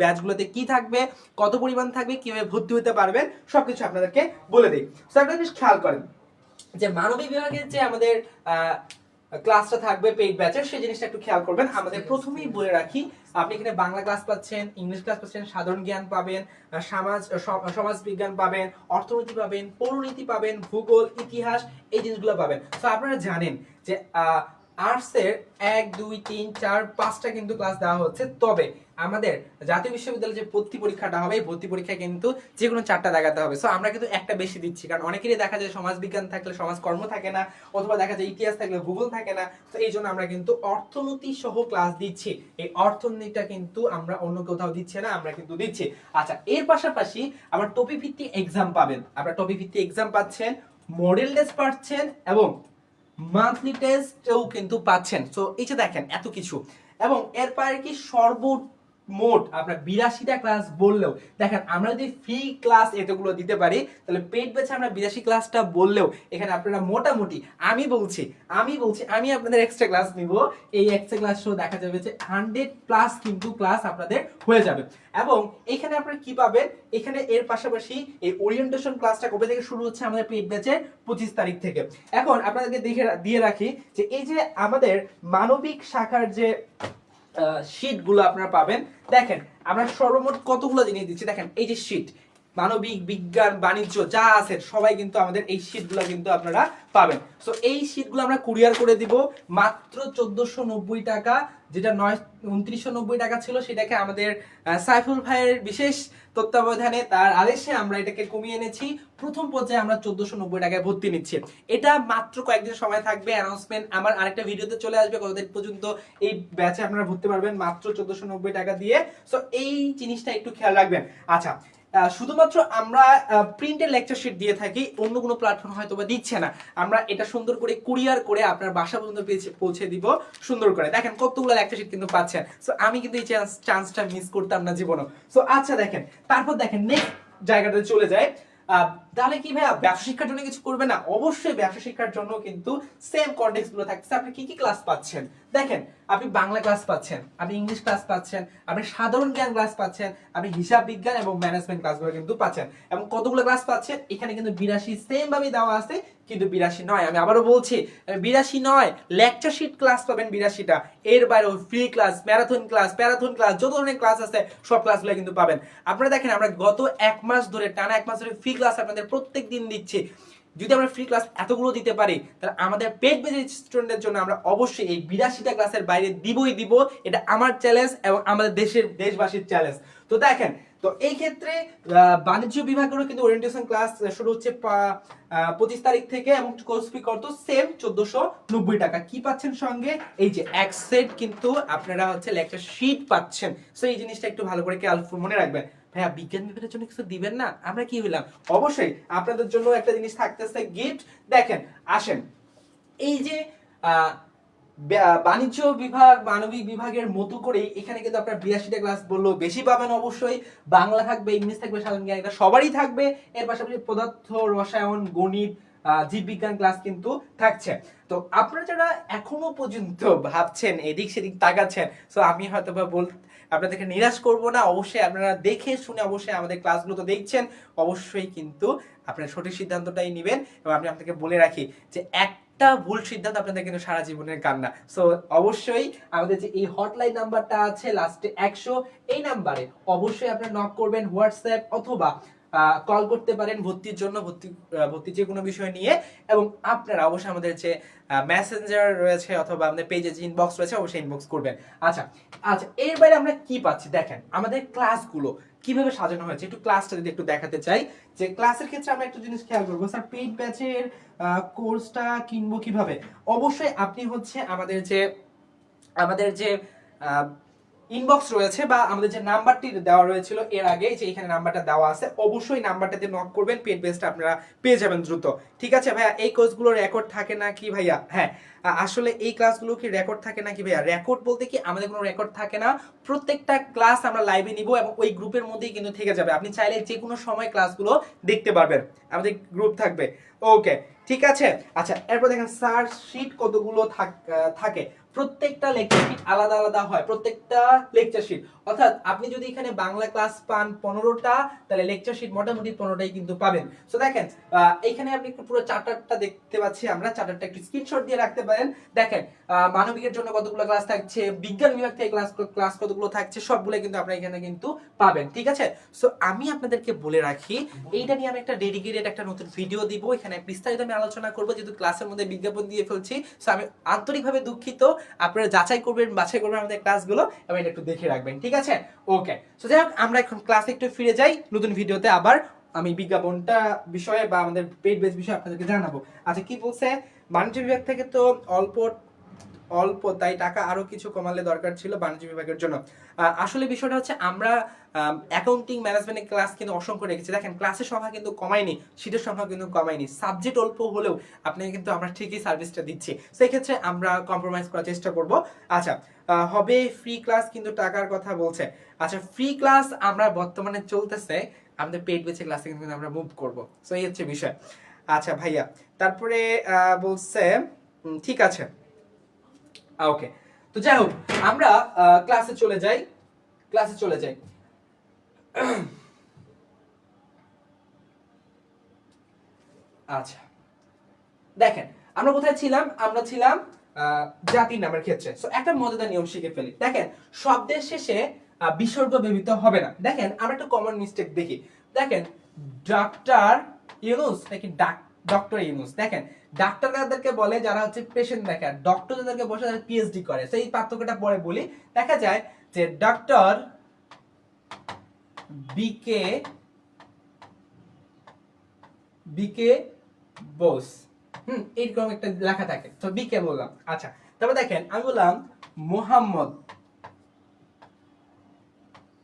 ব্যাচগুলোতে কি থাকবে, কত পরিমাণ থাকবে, কিভাবে ভর্তি হতে পারবেন, সবকিছু আপনাদেরকে বলে দিই। সো আপনারা বেশ খেয়াল করেন যে মানবিক বিভাগের যে আমাদের ক্লাসটা থাকবে পেইড ব্যাচের, সেই জিনিসটা একটু খেয়াল করবেন। আমাদের প্রথমেই বলে রাখি, আপনি এখানে বাংলা ক্লাস পাচ্ছেন, ইংলিশ ক্লাস পাচ্ছেন, সাধারণ জ্ঞান পাবেন, সমাজ বিজ্ঞান পাবেন, অর্থনীতি পাবেন, পৌরনীতি পাবেন, ভূগোল, ইতিহাস, এই জিনিসগুলো পাবেন। তো আপনারা জানেন যে আর্টসের 1 2 3 4 5টা কিন্তু ক্লাস দেওয়া হচ্ছে, তবে আমাদের জাতীয় বিশ্ববিদ্যালয়ে যে ভর্তি পরীক্ষাটা হবে, এই ভর্তি পরীক্ষায় কিন্তু যে কোনো 4টা দেখাতে হবে। সো আমরা কিন্তু একটা বেশি দিচ্ছি, কারণ অনেকেরই দেখা যায় সমাজ বিজ্ঞান থাকলে সমাজ কর্ম থাকে না, অথবা দেখা যায় ইতিহাস থাকলে ভূগোল থাকে না। তো এই জন্য আমরা কিন্তু অর্থনীতি সহ ক্লাস দিচ্ছি। এই অর্থনীতিটা কিন্তু আমরা অন্য কোথাও দিচ্ছি না, আমরা কিন্তু দিচ্ছি। আচ্ছা, এর পাশাপাশি আমরা টপিক ভিত্তিক এক্সাম পাবেন, আপনারা টপিক ভিত্তিক এক্সাম পাচ্ছেন, মডেল টেস্ট পাচ্ছেন, এবং মান্থলি টেস্টও কিন্তু পাচ্ছেন। সো এই যে দেখেন এত কিছু, এবং এরপরে কি সর্বমোট আপনার 82টা ক্লাস বললেও, দেখেন আমরা যদি ফ্রি ক্লাস এতগুলো দিতে পারি, তাহলে পেইড ব্যাচে আমরা 82 ক্লাসটা বললেও এখানে আপনারা মোটামুটি আমি বলছি আমি আপনাদের এক্সট্রা ক্লাস নিব, এই এক্সট্রা ক্লাস শো দেখা যাবে যে 100+ কিন্তু ক্লাস আপনাদের হয়ে যাবে। এবং এখানে আপনারা কি পাবেন, এখানে এর পাশাপাশি এই ওরিয়েন্টেশন ক্লাসটা কবে থেকে শুরু হচ্ছে, আমাদের পেইড ব্যাচের 25 তারিখ থেকে। এখন আপনাদেরকে দিয়ে রাখি যে এই যে আমাদের মানবিক শাখার যে শীটগুলো আপনারা পাবেন, দেখেন আমরা সর্বমোট কতগুলো জিনিস দিচ্ছি। দেখেন এই যে শীট, মানবিক, বিজ্ঞান, বাণিজ্য যা আছে সবাই কিন্তু আমাদের এই শীটগুলো কিন্তু আপনারা পাবেন। সো এই শীটগুলো আমরা কুরিয়ার করে দিব মাত্র 1490 টাকা, যেটা 2990 টাকা ছিল, সেটাকে আমাদের সাইফুল ভাইয়ের বিশেষ তত্ত্বাবধানে, তার আদেশে আমরা এটাকে কমিয়ে এনেছি। প্রথম পর্যায়ে আমরা 1490 টাকায় ভর্তি নিচ্ছি। এটা মাত্র কয়েকদিন সময় থাকবে, অ্যানাউন্সমেন্ট আমার আরেকটা ভিডিওতে চলে আসবে কতদিন পর্যন্ত এই ব্যাচে আপনারা ভর্তি পারবেন মাত্র 1490 টাকা দিয়ে। সো এই জিনিসটা একটু খেয়াল রাখবেন। আচ্ছা, শুধুমাত্র আমরা প্রিন্টেড লেকচার শিট দিয়ে থাকি, অন্য কোনো প্ল্যাটফর্ম হয়তো বা দিচ্ছে না। আমরা এটা সুন্দর করে কুরিয়ার করে আপনার বাসা পর্যন্ত পৌঁছে দিব সুন্দর করে। দেখেন কতগুলো লেকচার শিট কিন্তু পাচ্ছেন। সো আমি কিন্তু এই চান্সটা মিস করতাম না জীবনে। সো আচ্ছা দেখেন, তারপর দেখেন নেক্সট জায়গাটাতে চলে যায়, তাহলে কি ভাইয়া ব্যবসা শিক্ষার জন্য কিছু করবে না? অবশ্যই ব্যবসা শিক্ষার জন্য কিন্তু সেম কনটেক্সট গুলো থাকছে। আপনি কি কি ক্লাস পাচ্ছেন দেখেন, আপনি বাংলা ক্লাস পাচ্ছেন, আপনি ইংলিশ ক্লাস পাচ্ছেন, আপনি সাধারণ জ্ঞান ক্লাস পাচ্ছেন, আপনি হিসাব বিজ্ঞান এবং ম্যানেজমেন্ট ক্লাসগুলো কিন্তু পাচ্ছেন। এবং কতগুলো ক্লাস পাচ্ছেন এখানে কিন্তু 82 সেম ভাবে দেওয়া আছে, কিন্তু 82 নয়, আমি আবারও বলছি 82 নয়, লেকচার শিট ক্লাস পাবেন 82টা। এর বাইরেও ফ্রি ক্লাস, ম্যারাথন ক্লাস, প্যারাথন ক্লাস, যত ধরনের ক্লাস আছে সব ক্লাসগুলো কিন্তু পাবেন। আপনারা দেখেন আমরা গত এক মাস ধরে, টানা এক মাস ধরে ফ্রি ক্লাস আপনাদের প্রত্যেক দিন দিচ্ছি। যদি আমরা ফ্রি ক্লাস এতগুলো দিতে পারি, তাহলে আমাদের পেড বেসিস স্টুডেন্টের জন্য আমরা অবশ্যই এই 82টা ক্লাসের বাইরে দিবই দিব। এটা আমার চ্যালেঞ্জ এবং আমাদের দেশবাসীর চ্যালেঞ্জ। তো দেখেন, তো এই ক্ষেত্রে বাণিজ্য বিভাগেরও কিন্তু ওরিয়েন্টেশন ক্লাস শুরু হচ্ছে 25 তারিখ থেকে, এবং কোর্স ফি কত সেম 1490 টাকা। কি পাচ্ছেন সঙ্গে? এই যে এক সেট কিন্তু আপনারা হচ্ছে লেকচার শীট পাচ্ছেন। সো এই জিনিসটা একটু ভালো করে খেয়াল মনে রাখবেন। ভাইয়া বিজ্ঞান বিভাগের জন্য কিছু দিবেন না? আমরা কি হইলাম? অবশ্যই আপনাদের জন্য একটা জিনিস থাকতেছে গিফট। দেখেন আসেন, এই যে বাণিজ্য বিভাগ, মানবিক বিভাগের মতো করে এখানে কিন্তু আপনার 82টা ক্লাস বললেও বেশি পাবেন। অবশ্যই বাংলা থাকবে, ইংলিশ থাকবে, সাধারণ জ্ঞান, এটা সবারই থাকবে। এর পাশাপাশি পদার্থ, রসায়ন, গণিত, জীববিজ্ঞান ক্লাস কিন্তু থাকছে। তো আপনারা যারা এখনো পর্যন্ত ভাবছেন, এদিক সেদিক তাকাচ্ছেন, সো আমি হয়তো বা আপনাদেরকে নিরাশ করব না। অবশ্যই আপনারা দেখে শুনে অবশ্যই আমাদের ক্লাসগুলো তো দেখছেন, অবশ্যই কিন্তু আপনারা সঠিক সিদ্ধান্তটাই নেবেন। এবং আমি আপনাকে বলে রাখি যে একটা ভুল সিদ্ধান্ত আপনাদের কিন্তু সারা জীবনের কান্না। সো অবশ্যই আমাদের যে এই হটলাইন নাম্বারটা আছে লাস্টে 100, এই নাম্বারে অবশ্যই আপনারা নক করবেন, হোয়াটসঅ্যাপ অথবা কল করতে পারেন ভর্তির জন্য, ভর্তি যে কোনো বিষয় নিয়ে। এবং আপনারা অবশ্যই আমাদের যে মেসেঞ্জার রয়েছে অথবা আমাদের পেজে যে ইনবক্স রয়েছে অবশ্যই ইনবক্স করবেন। আচ্ছা আচ্ছা, এর বাইরে আমরা কি পাচ্ছি দেখেন, আমাদের ক্লাসগুলো কিভাবে সাজানো হয়েছে একটু ক্লাসটা যদি একটু দেখাতে চাই। যে ক্লাসের ক্ষেত্রে আমরা একটু জিনিস খেয়াল করবো, স্যার পেইড ব্যাচের কোর্সটা কিনবো কিভাবে? অবশ্যই আপনি হচ্ছে আমাদের যে ইনবক্স রয়েছে বা আমাদের যে নাম্বারটি দেওয়া রয়েছিল এর আগে, যে এখানে নাম্বারটা দেওয়া আছে, অবশ্যই নাম্বারটাতে নক করবেন, পেড বেসটা আপনারা পেয়ে যাবেন দ্রুত। ঠিক আছে ভাইয়া, এই কোর্সগুলো রেকর্ড থাকে না কি ভাইয়া? হ্যাঁ, আসলে এই ক্লাসগুলো কি রেকর্ড থাকে না কি ভাইয়া? রেকর্ড বলতে কি আমাদের কোনো রেকর্ড থাকে না, প্রত্যেকটা ক্লাস আমরা লাইভে নিব এবং ওই গ্রুপের মধ্যেই কিন্তু থেকে যাবে। আপনি চাইলে যে কোনো সময় ক্লাসগুলো দেখতে পারবেন, আমাদের গ্রুপ থাকবে। ওকে, ঠিক আছে। আচ্ছা, এরপর দেখেন সার্চ শিট কতগুলো থাকে। প্রত্যেকটা লেকচার শিট আলাদা আলাদা হয়, প্রত্যেকটা লেকচার শিট। অর্থাৎ আপনি যদি এখানে বাংলা ক্লাস পান 15টা, তাহলে লেকচার শিট মোটামুটি 15টাই কিন্তু পাবেন। সো দেখেন এখানে আপনি পুরো চার্টারটা দেখতে পাচ্ছি, আমরা চার্টারটা একটু স্ক্রিনশট দিয়ে রাখতে পারেন। দেখেন মানবিকের জন্য কতগুলো ক্লাস থাকছে, বিজ্ঞান বিভাগ থেকে ক্লাস কতগুলো থাকছে, সবগুলো কিন্তু আপনারা এখানে কিন্তু পাবেন। ঠিক আছে। সো আমি আপনাদেরকে বলে রাখি, এইটা নিয়ে আমি একটা ডেডিকেটেড একটা নতুন ভিডিও দিব, এখানে বিস্তারিত আমি আলোচনা করব, যেহেতু ক্লাসের মধ্যে বিজ্ঞাপন দিয়ে ফেলছি। সো আমি আন্তরিকভাবে দুঃখিত, আপনারা যাচাই করবেন, বাছাই করবেন আমাদের ক্লাসগুলো এবং এটা একটু দেখে রাখবেন। ঠিক আছে। ওকে, সো যাই হোক, আমরা এখন ক্লাসে একটু ফিরে যাই, নতুন ভিডিওতে আবার আমি বিজ্ঞাপনটা বিষয়ে বা আমাদের পেড বেস বিষয়ে আপনাদেরকে জানাবো। আচ্ছা, কি বলছে? বাণিজ্য বিভাগ থেকে তো অল্প অল্প, তাই টাকা আরো কিছু কমালে দরকার ছিল বাণিজ্য বিভাগের জন্য। আসলে বিষয়টা হচ্ছে আমরা অ্যাকাউন্টিং ম্যানেজমেন্টের ক্লাস কিন্তু অসংখ্য রেখেছি। দেখেন ক্লাসের সংখ্যা কিন্তু কমায়নি, সিটের সংখ্যা কিন্তু কমায়নি, সাবজেক্ট অল্প হলেও আপনাকে কিন্তু আমরা ঠিকই সার্ভিসটা দিচ্ছি। সেই ক্ষেত্রে আমরা কম্প্রোমাইজ করার চেষ্টা করব। আচ্ছা, হবে ফ্রি ক্লাস কিন্তু টাকার কথা বলছে। আচ্ছা, ফ্রি ক্লাস আমরা বর্তমানে চলতেছে, আমাদের পেড বেচে ক্লাসে কিন্তু আমরা মুভ করব। সো এই হচ্ছে বিষয়। আচ্ছা ভাইয়া, তারপরে বলছে ঠিক আছে। ওকে, তো যাই হোক, আমরা ক্লাসে চলে যাই। আচ্ছা, দেখেন আমরা কোথায় ছিলাম? আমরা ছিলাম জাতির নামের ক্ষেত্রে। সো একটা মজাদার নিয়ম শিখে ফেলি। দেখেন শব্দের শেষে বিসর্গ ব্যবহৃত হবে না। দেখেন আমরা একটা কমন মিস্টেক দেখি। দেখেন ডক্টর ইউনুস নাকি ডক্টর ইউনুস। দেখেন ডাক্তার যাদেরকে বলে যারা হচ্ছে পেশেন্ট দেখে, আর ডক্টর যাদেরকে বসে যারা পিএইচডি করে। সেই পার্থক্যটা পরে বলি। দেখা যায় যে ডক্টর বিকে বোস, এইরকম একটা লেখা থাকে, তো বিকে বললাম। আচ্ছা, তারপর দেখেন আমি বললাম মোহাম্মদ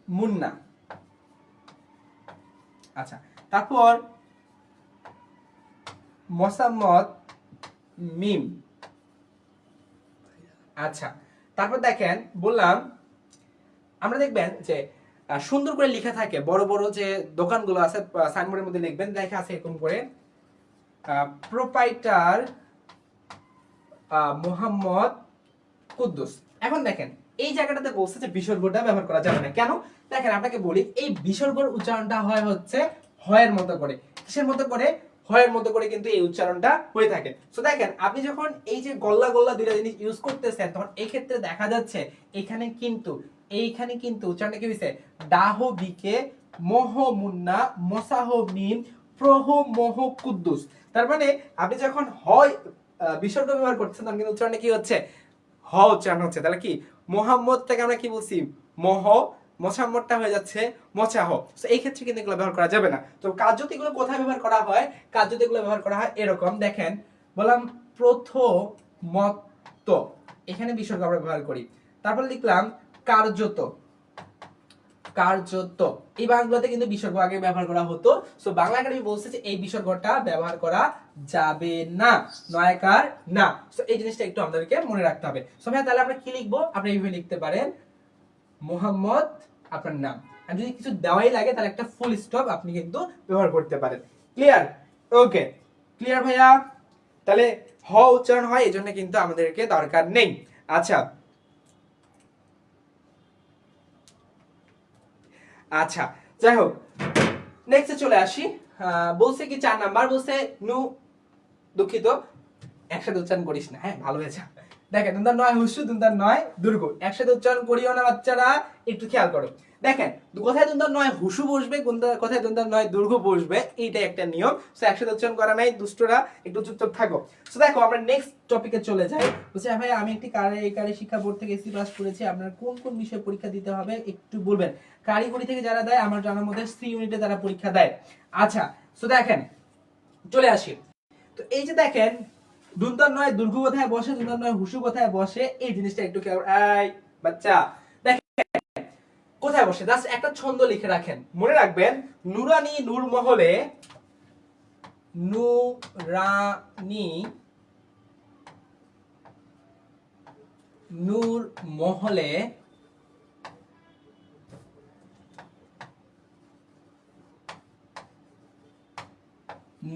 মুন্না। আচ্ছা, তারপর মোসাম্মদ মিম। আচ্ছা, তারপর দেখেন বললাম, আমরা দেখবেন যে সুন্দর করে লেখা থাকে, বড় বড় যে দোকানগুলো আছে সাইনবোর্ডের মধ্যে লিখবেন, দেখা আছে এরকম করে প্রোপাইটার মোহাম্মদ কুদ্দুস। এখন দেখেন এই জায়গাটাতে বলছে যে বিসর্গটা ব্যবহার করা যাবে না। কেন? দেখেন আপনাকে বলি, এই বিসর্গর উচ্চারণটা হয় হচ্ছে হয়ের মতো করে। কিসের মতো করে? হয়ের মতো করে কিন্তু এই উচ্চারণটা হয়ে থাকে। সো দেখেন আপনি যখন এই যে গল্লা গল্লা দুইটা জিনিস ইউজ করতেছেন, তখন এই ক্ষেত্রে দেখা যাচ্ছে এইখানে কিন্তু উচ্চারণটা কি হইছে? ডাহ বিকে মোহ মুন্না মোসাহ মিম প্রহ মোহ কুদ্দুস। তার মানে আপনি যখন হয় বিসর্গ ব্যবহার করছেন, তখন কিন্তু উচ্চারণে কি হচ্ছে? হ উচ্চারণ হচ্ছে। তাহলে কি মোহাম্মদ থেকে আমরা কি বলছি? মহ, মোসাম্মদটা হয়ে যাচ্ছে মোচাহ। সো এই ক্ষেত্রে কিন্তু এগুলো ব্যবহার করা যাবে না। তো কার্যত এগুলো কোথায় ব্যবহার করা হয়? কার্যত এগুলো ব্যবহার করা হয় এরকম, দেখেন বললাম প্রথমত, এখানে বিসর্গ আমরা ব্যবহার করি। তারপর লিখলাম কার্যত, এই বাংলাতে কিন্তু বিসর্গ আগে ব্যবহার করা হতো। সো বাংলা একাডেমি বলছে যে এই বিসর্গটা ব্যবহার করা যাবে না, নয়াকার না। সো এই জিনিসটা একটু আমাদেরকে মনে রাখতে হবে। সো ভাই তাহলে আমরা কি লিখবো? আপনি এইভাবে লিখতে পারেন মোহাম্মদ আপনার নাম। আর যদি কিছু দেওয়াই লাগে তাহলে একটা ফুল স্টপ আপনি কিন্তু ব্যবহার করতে পারেন। ক্লিয়ার? ওকে, ক্লিয়ার ভাইয়া? তাহলে হ উচ্চারণ হয়, এই জন্য কিন্তু আমাদেরকে দরকার নেই। আচ্ছা আচ্ছা, যাই হোক, নেক্সটে চলে আসি। বলছে কি 4 নাম্বার বলছে নু, দুঃখিত একসাথে উচ্চারণ করিস না, হ্যাঁ ভালো হয়েছে। দেখেন দুন্দার নয় হুসু, দুন্দার নয় দুর্গ, একসাথে উচ্চারণ করিও না বাচ্চারা, একটু খেয়াল করো। দেখেন কোথায় দুন্দার নয় হুসু বসবে, কোথায় দুন্দার নয় দুর্গ বসবে, এইটাই একটা নিয়ম। সো একসাথে উচ্চারণ করা নাই, দুষ্টরা একটু চুপচাপ থাকো। সো দেখো আমরা নেক্সট টপিকে চলে যাই। বলছে ভাই আমি একটি কারিগরি শিক্ষা বোর্ড থেকে এসসি পাস করেছি, আপনার কোন কোন বিষয়ে পরীক্ষা দিতে হবে একটু বলবেন। কারিগরি থেকে যারা দেয় আমার জানার মধ্যে সি ইউনিটে তারা পরীক্ষা দেয়। আচ্ছা, সো দেখেন চলে আসি। তো এই যে দেখেন দুন্দর নয় দুর্গ কোথায় বসে, দুন্দর নয় হুসু কোথায় বসে, এই জিনিসটা একটু খেয়াল। এই বাচ্চা দেখেন কোথায় বসে, জাস্ট একটা ছন্দ লিখে রাখেন, মনে রাখবেন নুরানি নূর মহলে, নুরানি নূর মহলে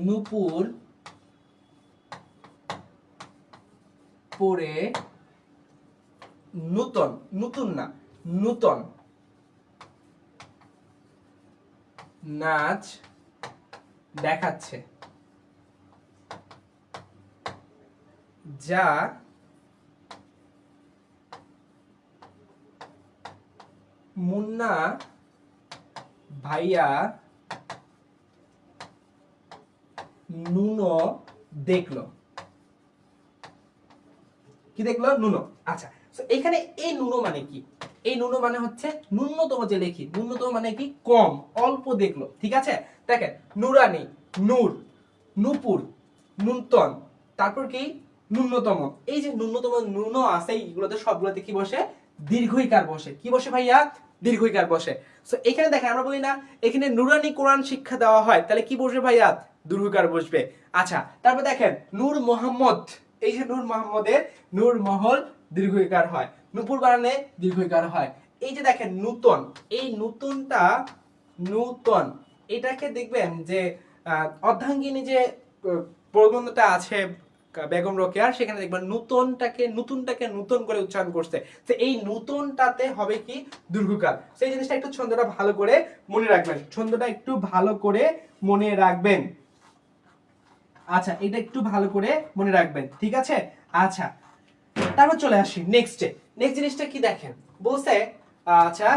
নূপুর পরে নূতন, নতুন না নূতন নাচ দেখাচ্ছে, যা মুন্না ভাইয়া নুনো দেখলো। কি দেখলো? নুনো। আচ্ছা, এখানে এই নুনো মানে কি? এই নুনো মানে হচ্ছে ন্যূনতম, যে লিখি ন্যূনতম মানে কি? কম, অল্প দেখলো। ঠিক আছে, দেখেন নুরানি, নূর, নূপুর, নূতন, তারপর কি? ন্যূনতম। এই যে ন্যূনতম নুনো আছে, এইগুলোতে সবগুলোতে কি বসে? দীর্ঘইকার বসে। কি বসে ভাইয়া? দীর্ঘইকার বসে। সো এখানে দেখেন আমরা বলি না এখানে নুরানি কোরআন শিক্ষা দেওয়া হয়, তাহলে কি বসবে ভাইয়া? দীর্ঘইকার বসবে। আচ্ছা, তারপর দেখেন নূর মোহাম্মদ, এই যে নূর মোহাম্মদের নূর মহল দীর্ঘইকার হয়, নূপুর বানানে দীর্ঘইকার হয়। এই যে দেখেন নূতন, এই নূতনটা নূতন, এটাকে দেখবেন যে অর্ধাঙ্গিনী যে প্রবন্ধটা আছে বেগম রোকেয়ার, সেখানে দেখবেন নূতনটাকে নূতন করে উচ্চারণ করছে। তো এই নূতনটাতে হবে কি? দীর্ঘকার। সেই জিনিসটা একটু ছন্দটা ভালো করে মনে রাখবেন, ছন্দটা একটু ভালো করে মনে রাখবেন। আচ্ছা, এটা একটু ভালো করে মনে রাখবেন, ঠিক আছে? আচ্ছা, তারপর চলে আসি নেক্সটে। নেক্সট জিনিসটা কি দেখেন বলছে, আচ্ছা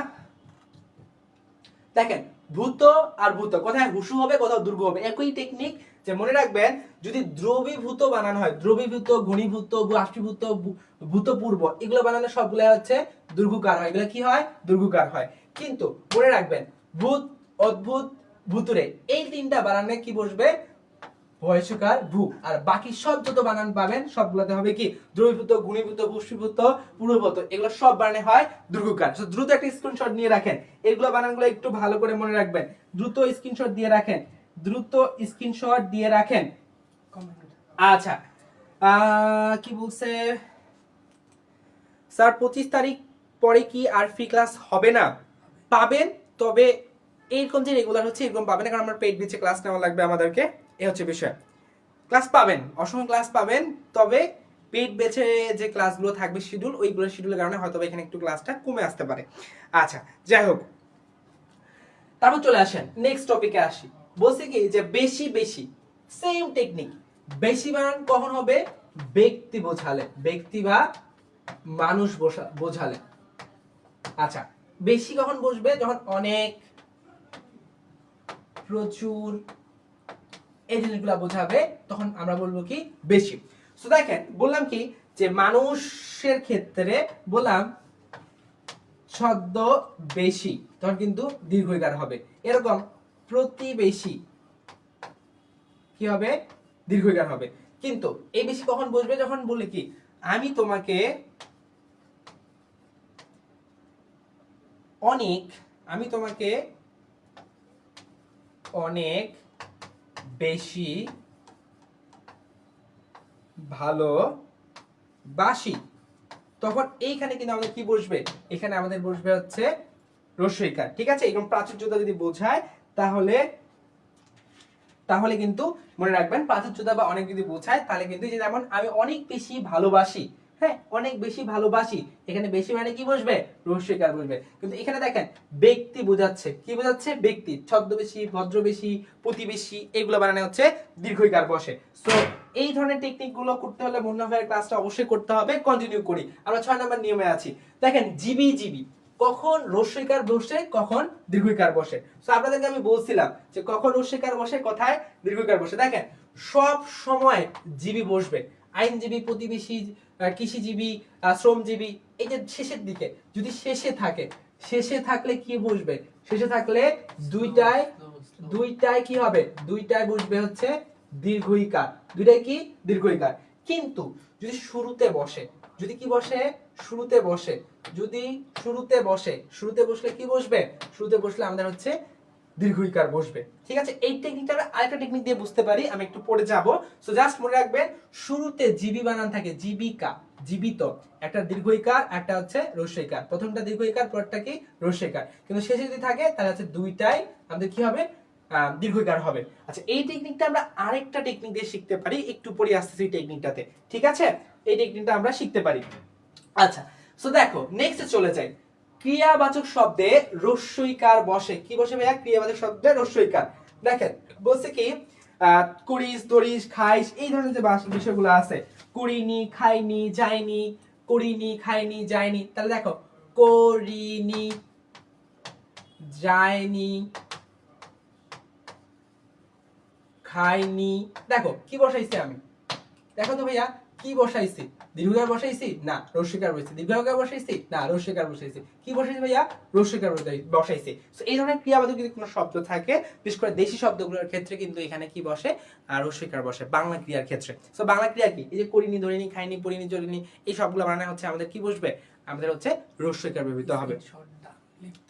দেখেন ভূত আর ভূত, কোথায় হুসু হবে কোথাও দুর্গ হবে, একই টেকনিক। যে মনে রাখবেন যদি দ্রবীভূত বানানো হয়, দ্রবীভূত, ঘনীভূত, বাষ্পীভূত, ভূতপূর্ব, এগুলো বানানো সবগুলো হচ্ছে দুর্গুকার হয়, এগুলো কি হয়? দুর্গুকার হয়। কিন্তু মনে রাখবেন ভূত, অদ্ভুত, ভূতুরে, এই তিনটা বানানে কি বসবে? ভয়সকার ভূ। আর বাকি সব যত বানান পাবেন সবগুলোতে হবে কি? দ্রবীভূত, ঘনীভূত, পুষ্পীভূত, পূর্বভূত, এগুলো সব বানানে হয় দুর্গুকার। তো দ্রুত একটা স্ক্রিনশট নিয়ে রাখেন, এগুলো বানানগুলো একটু ভালো করে মনে রাখবেন। দ্রুত স্ক্রিনশট দিয়ে রাখেন, দ্রুত স্ক্রিনশট দিয়ে রাখেন। আচ্ছা, কি বলছে স্যার 25 তারিখ পরে কি আর ফ্রি ক্লাস হবে না? পাবেন, তবে এইরকম যে রেগুলার হচ্ছে এরকম পাবেন না, কারণ আমার পেইড বেচে ক্লাস নেওয়া লাগবে আমাদেরকে, এই হচ্ছে বিষয়। ক্লাস পাবেন, অসংখ্য ক্লাস পাবেন, তবে পেইড বেচে যে ক্লাসগুলো থাকবে শিডিউল, ওইগুলো শিডিউলের কারণে হয়তো এখানে একটু ক্লাসটা কমে আসতে পারে। আচ্ছা যাই হোক, তারপর চলে আসেন নেক্সট টপিকে আসি। বলছে কি যে বেশি বেশি, সেম টেকনিক, বেশি বানান কখন হবে? ব্যক্তি বোঝালে, ব্যক্তি বা মানুষ বোঝালে। আচ্ছা বেশি কখন বসবে? যখন অনেক, প্রচুর, এই জিনিসগুলো বোঝাবে, তখন আমরা বলবো কি বেশি। সো দেখেন বললাম কি যে মানুষের ক্ষেত্রে বললাম শব্দ বেশি, তখন কিন্তু দীর্ঘইকার হবে। এরকম প্রতিবেশী কি হবে? দীর্ঘইকার হবে। কিন্তু এই বেশি কখন বসবে? যখন বলি কি আমি তোমাকে অনেক, আমি তোমাকে অনেক বেশি ভালোবাসি, তখন এইখানে কিন্তু আমাদের কি বসবে? এখানে আমাদের বসবে হচ্ছে রস্বইকার। ঠিক আছে, এরকম প্রাচুর্যতা যদি বোঝায় তাহলে কিন্তু মনে রাখবেন প্রাচুর্যতা বা অনেক যদি বোঝায় তাহলে কিন্তু, যে যেমন আমি অনেক বেশি ভালোবাসি, হ্যাঁ অনেক বেশি ভালোবাসি, এখানে বেশি মানে কি বসবে? রস্বইকার বসবে। কিন্তু এখানে দেখেন ব্যক্তি বোঝাচ্ছে, কি বোঝাচ্ছে? ব্যক্তি, ছদ্মবেশী, ভদ্রবেশী, প্রতিবেশী, এগুলো বানানো হচ্ছে দীর্ঘইকার বসে। সো এই ধরনের টেকনিক গুলো করতে হলে মুন্নাফায়ের ক্লাসটা অবশ্যই করতে হবে। কন্টিনিউ করি, আমরা 6 নাম্বার নিয়মে আছি। দেখেন জিবি জিবি কখন রস্বইকার বসে, কখন দীর্ঘইকার বসে। সো আপনাদেরকে আমি বলছিলাম যে কখন রস্বইকার বসে, কোথায় দীর্ঘইকার বসে। দেখেন সব সময় জিবি বসবে, আইনজীবী, প্রতিবেশী, কৃষিজীবী, শ্রমজীবী, এই যে শেষের দিকে যদি শেষে থাকে, শেষে থাকলে কি বসবে? শেষে থাকলে দুইটাই কি হবে? দুইটাই বসবে হচ্ছে দীর্ঘইকার, দুইটাই কি দীর্ঘইকার। কিন্তু যদি শুরুতে বসে, যদি কি বসে? শুরুতে বসে, যদি শুরুতে বসে, শুরুতে বসলে কি বসবে? শুরুতে বসলে আমাদের হচ্ছে দীর্ঘইকার বসবে। ঠিক আছে, এই টেকনিকটা আরেকটা টেকনিক দিয়ে বুঝতে পারি, আমি একটু পড়ে যাব। সো জাস্ট মনে রাখবেন শুরুতে জিবি বানান থাকে, জীবিকা, জীবিত, একটা দীর্ঘইকার, একটা হচ্ছে রস্বইকার। প্রথমটা দীর্ঘইকার, পরেরটা কি রস্বইকার। কিন্তু শেষে যদি থাকে তাহলে হচ্ছে দুইটাই আমাদের কি হবে? দীর্ঘইকার হবে। আচ্ছা এই টেকনিকটা আমরা আরেকটা টেকনিক দিয়ে শিখতে পারি, একটু পরে আসতেছি এই টেকনিকটাতে। ঠিক আছে, এই টেকনিকটা আমরা শিখতে পারি। আচ্ছা সো দেখো নেক্সটে চলে যাই। ক্রিয়াবাচক শব্দে রস্বইকার বসে, কি বসে ভাইয়া? ক্রিয়াবাচক শব্দে রস্বইকার। দেখেন বলছে কি করিস, ধরিস, খাইস, এই ধরনের যে বিষয়গুলো আছে, করিনি, খাইনি, যায়নি, করিনি, খাইনি, যায়নি। তাহলে দেখো করিনি, যায়নি, খাইনি, দেখো কি বসাইছি আমি? দেখো তো ভাইয়া কি বসাইছি? দীর্ঘকার বসাইছি না রস্বইকার বসাইছি, দীর্ঘকার বসাইছি না রস্বইকার বসাইছি, কি বসাইছি ভাইয়া? রস্বইকার বসাইছি। সো এই ধরনের ক্রিয়াবাচক যদি কোনো শব্দ থাকে, বিশেষ করে দেশি শব্দগুলোর ক্ষেত্রে কিন্তু এখানে কি বসে? আর রস্বইকার বসে বাংলা ক্রিয়ার ক্ষেত্রে। সো বাংলা ক্রিয়া কি? এই যে করিনি, ধরিনি, খাইনি, পড়িনি, চলিনি, এই সবগুলো মানে হচ্ছে আমাদের কি বসবে? আমাদের হচ্ছে রস্বইকার ব্যবহৃত হবে।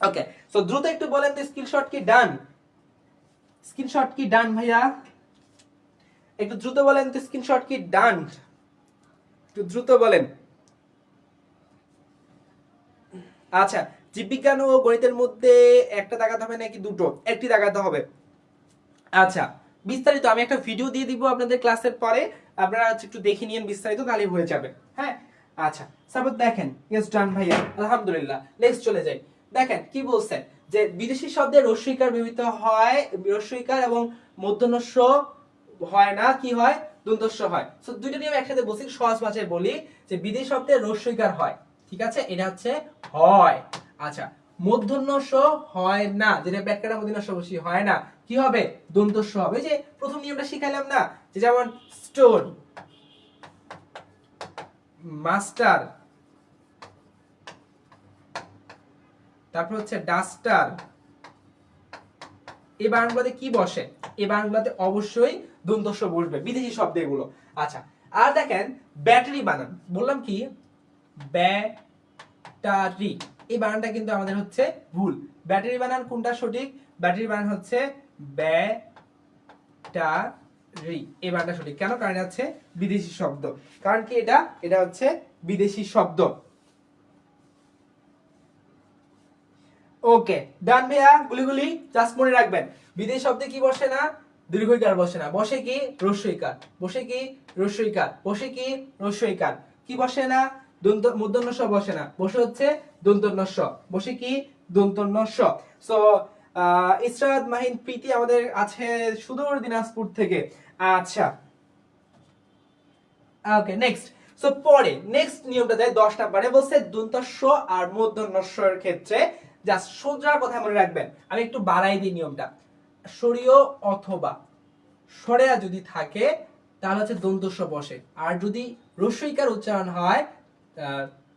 ওকে সো দ্রুত একটু বলেন তো স্ক্রিনশট কি ডান? স্ক্রিনশট কি ডান ভাইয়া? একটু দ্রুত বলেন তো স্ক্রিনশট কি ডান? একটু দ্রুত বলেন। আচ্ছা জীববিজ্ঞান ও গণিতের মধ্যে একটা দাগাতে হবে নাকি দুটো? একটি দাগাতে হবে। আচ্ছা বিস্তারিত আমি একটা ভিডিও দিয়ে দিব আপনাদের ক্লাসের পরে, আপনারা একটু দেখে নিন বিস্তারিত, তাহলে হয়ে যাবে। হ্যাঁ আচ্ছা সাপোজ দেখেন, ইয়েস ডান ভাইয়া, আলহামদুলিল্লাহ। নেক্সট চলে যাই। দেখেন কি বলছে যে বিদেশি শব্দে রস্বইকার ব্যবহৃত হয়, রস্বইকার এবং মূর্ধন্য হয় না, কি হয়? দন্তস্ব হয়। সো দুইটা নিয়ম একসাথে বলছি, সহজ ভাষায় বলি যে বিদেশি শব্দে রস্বইকার হয়, ঠিক আছে, এটা হচ্ছে হয়। আচ্ছা মূর্ধন্য হয় না, যেটা ব্যাটকাটা মূর্ধন্য বসি হয় না, কি হবে? দন্তস্ব হবে। যে প্রথম নিয়মটা শিখাইলাম না, যে যেমন স্টোন, মাস্টার, তারপর হচ্ছে ডাস্টার, এই বানানগুলোতে কি বসে? এই বানানগুলোতে অবশ্যই দন্তস্ব বসবে, বিদেশি শব্দ এগুলো। আচ্ছা আর দেখেন ব্যাটারি বানান, বললাম কি ব্যাটারি, এই বানানটা কিন্তু আমাদের হচ্ছে ভুল। ব্যাটারি বানান কোনটা সঠিক? ব্যাটারি বানান হচ্ছে ব্যাটারি, এই বানানটা সঠিক। কেন? কারণ এটা হচ্ছে বিদেশি শব্দ। কারণ কি এটা হচ্ছে বিদেশি শব্দ। ওকে ডান ভাইয়া, গুলিগুলি জাস্ট মনে রাখবেন বিদেশি শব্দে কি বসে না, দীর্ঘইকার বসে না, বসে কি রস্বইকার, বসে কি রস্বইকার, বসে কি রস্বইকার, কি বসে না দন্ত মূর্ধন্য ষ বসে না, বসে হচ্ছে দন্তন্য স, বসে কি দন্তন্য স। সো ইসরাত মাহিন প্রীতি আমাদের আছে সুদূর দিনাজপুর থেকে। আচ্ছা ওকে নেক্সট। সো পরে নেক্সট নিয়মটা যায় 10 নম্বরে, বলছে দন্ত স আর মূর্ধন্য স এর ক্ষেত্রে জাস্ট সোজা কথা মনে রাখবেন, আমি একটু বাড়াই দিই নিয়মটা। সরীয় অথবা সরেয়া যদি থাকে তাহলে হচ্ছে দন্ত স বসে, আর যদি রস্বইকার উচ্চারণ হয়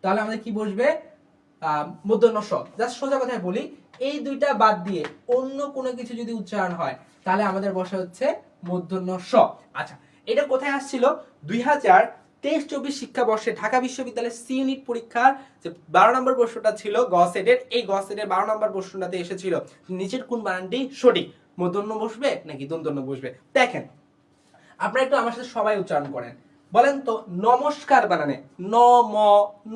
তাহলে আমাদের কি বসবে মূর্ধন্য স। জাস্ট সোজা কথায় বলি, এই দুইটা বাদ দিয়ে অন্য কোনো কিছু যদি উচ্চারণ হয় তাহলে আমাদের বসে হচ্ছে মূর্ধন্য স। আচ্ছা এটা কোথায় আসছিল, 2023-24 শিক্ষাবর্ষে ঢাকা বিশ্ববিদ্যালয়ের সি ইউনিট পরীক্ষার যে 12 নম্বর প্রশ্নটা ছিল গ সেটের, এই গ সেটের 12 নম্বর প্রশ্নটাতে এসেছিল নিচের কোন বানানটি সঠিক, মূর্ধন্য বসবে নাকি দন্তন্য বসবে। দেখেন আপনারা একটু আমার সাথে সবাই উচ্চারণ করেন, বলেন তো নমস্কার বানানে ন ম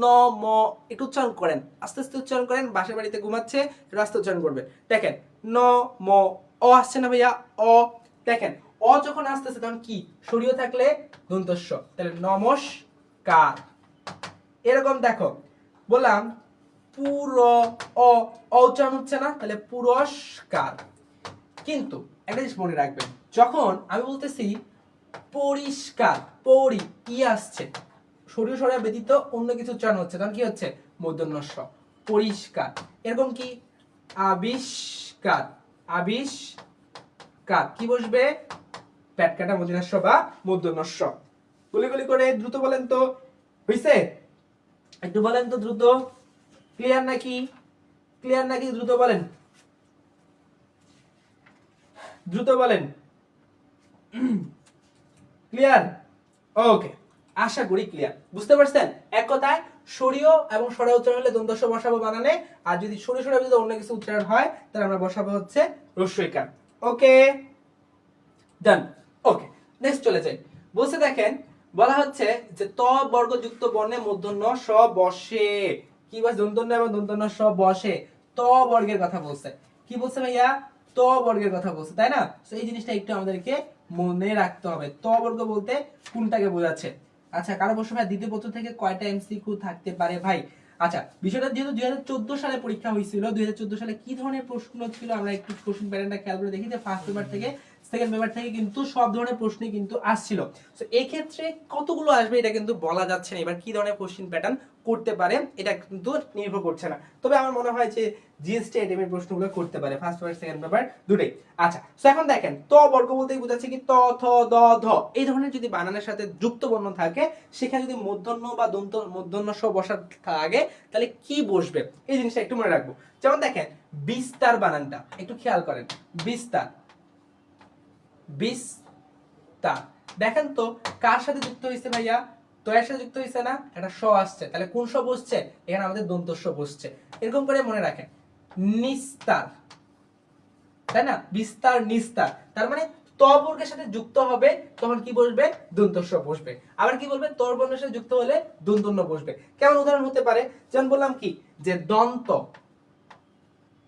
ন ম, একটু উচ্চারণ করেন, আস্তে আস্তে উচ্চারণ করেন, বাসার বাড়িতে ঘুমাচ্ছে একটু আস্তে উচ্চারণ করবে। দেখেন ন ম, অ আসছে না ভাইয়া, অ, দেখেন অ যখন আসতেছে তখন কি সরিয়ে থাকলে দন্তস্ব, তাহলে নমস্কার। এরকম দেখো বললাম পুর অ, উচ্চারণ হচ্ছে না, তাহলে পুরস্কার। কিন্তু একটা জিনিস মনে রাখবেন, যখন আমি বলতেছি পরিষ্কার, পরি ই আসছে, সরিয়ে সরিয়ে ব্যতীত অন্য কিছু উচ্চারণ হচ্ছে, তখন কি হচ্ছে মূর্ধন্য স, পরিষ্কার। এরকম কি আবিষ্কার, আবিষ্কার, কি বসবে পেট কাটা মূর্ধন্য স বা মূর্ধন্য স। গুলি গুলি করে দ্রুত বলেন তো, হইছে? একটু বলেন তো দ্রুত, ক্লিয়ার নাকি, ক্লিয়ার নাকি, দ্রুত বলেন, দ্রুত বলেন, ক্লিয়ার? ওকে আশা করি ক্লিয়ার, বুঝতে পারছেন। এক কথায় সরিয় এবং সরে উচ্চারণ হলে দন্তস্ব বসাবো বানানে, আর যদি সরে সরে যদি অন্য কিছু উচ্চারণ হয় তাহলে আমরা বসাবো হচ্ছে রস্বইকার। ওকে ডান। ওকে নেক্সট চলে যাই, বলছে দেখেন বলা হচ্ছে যে ত বর্গ যুক্ত বর্ণে মূর্ধন্য স বসে, কি বলছে দন্তন্য এবং দন্তন্য স বসে, ত বর্গের কথা বলছে, কি বলছে ভাইয়া ত বর্গের কথা বলছে, তাই না? তো এই জিনিসটা একটু আমাদেরকে মনে রাখতে হবে, ত বর্গ বলতে কোনটাকে বোঝাচ্ছে। আচ্ছা কারো প্রশ্ন ভাই দ্বিতীয় পত্র থেকে কয়টা এমসিকিউ থাকতে পারে ভাই। আচ্ছা বিষয়টা যেহেতু 2014 সালে পরীক্ষা হয়েছিল, 2014 সালে কি ধরনের প্রশ্ন ছিল আমরা একটু কোশ্চেন প্যাটার্নটা খেয়াল করে দেখি, যে ফার্স্ট পেপার থেকে সেকেন্ড পেপার থেকে কিন্তু সব ধরনের প্রশ্নই কিন্তু আসছিল। তো এই ক্ষেত্রে কতগুলো আসবে এটা কিন্তু বলা যাচ্ছে না, এবার কি ধরনের কোশ্চেন প্যাটার্ন করতে পারে এটা কিন্তু নির্ভর করছে না, তবে আমার মনে হয় যে জিএসটি আইটেমের প্রশ্নগুলো করতে পারে ফার্স্ট পেপার সেকেন্ড পেপার দুটোই। আচ্ছা তো এখন দেখেন ত বর্গ বলতেই বোঝাচ্ছে কি ত থ দ ধ, এই ধরনের যদি বানানের সাথে যুক্ত বর্ণ থাকে সেখানে যদি মূর্ধন্য বা দন্ত মূর্ধন্য স বসা থাকে তাহলে কি বসবে, এই জিনিসটা একটু মনে রাখবো। যেমন দেখেন বিস্তার বানানটা একটু খেয়াল করেন, বিস্তার, বিস্তার, দেখেন তো কার সাথে যুক্ত হয়েছে ভাইয়া, তো এর সাথে যুক্ত হয়েছে না, একটা স আসছে, তাহলে কোন স বসছে, এখানে আমাদের দন্ত স বসছে। এরকম করে মনে রাখেন নিস্তার, তাই না, বিস্তার নিস্তার, তার মানে ত বর্গের সাথে যুক্ত হবে তখন কি বসবে দন্ত স বসবে, আবার কি বলবে ত বর্গের সাথে যুক্ত হলে দন্তন্য বসবে। কেমন উদাহরণ হতে পারে, যেমন বললাম কি যে দন্ত,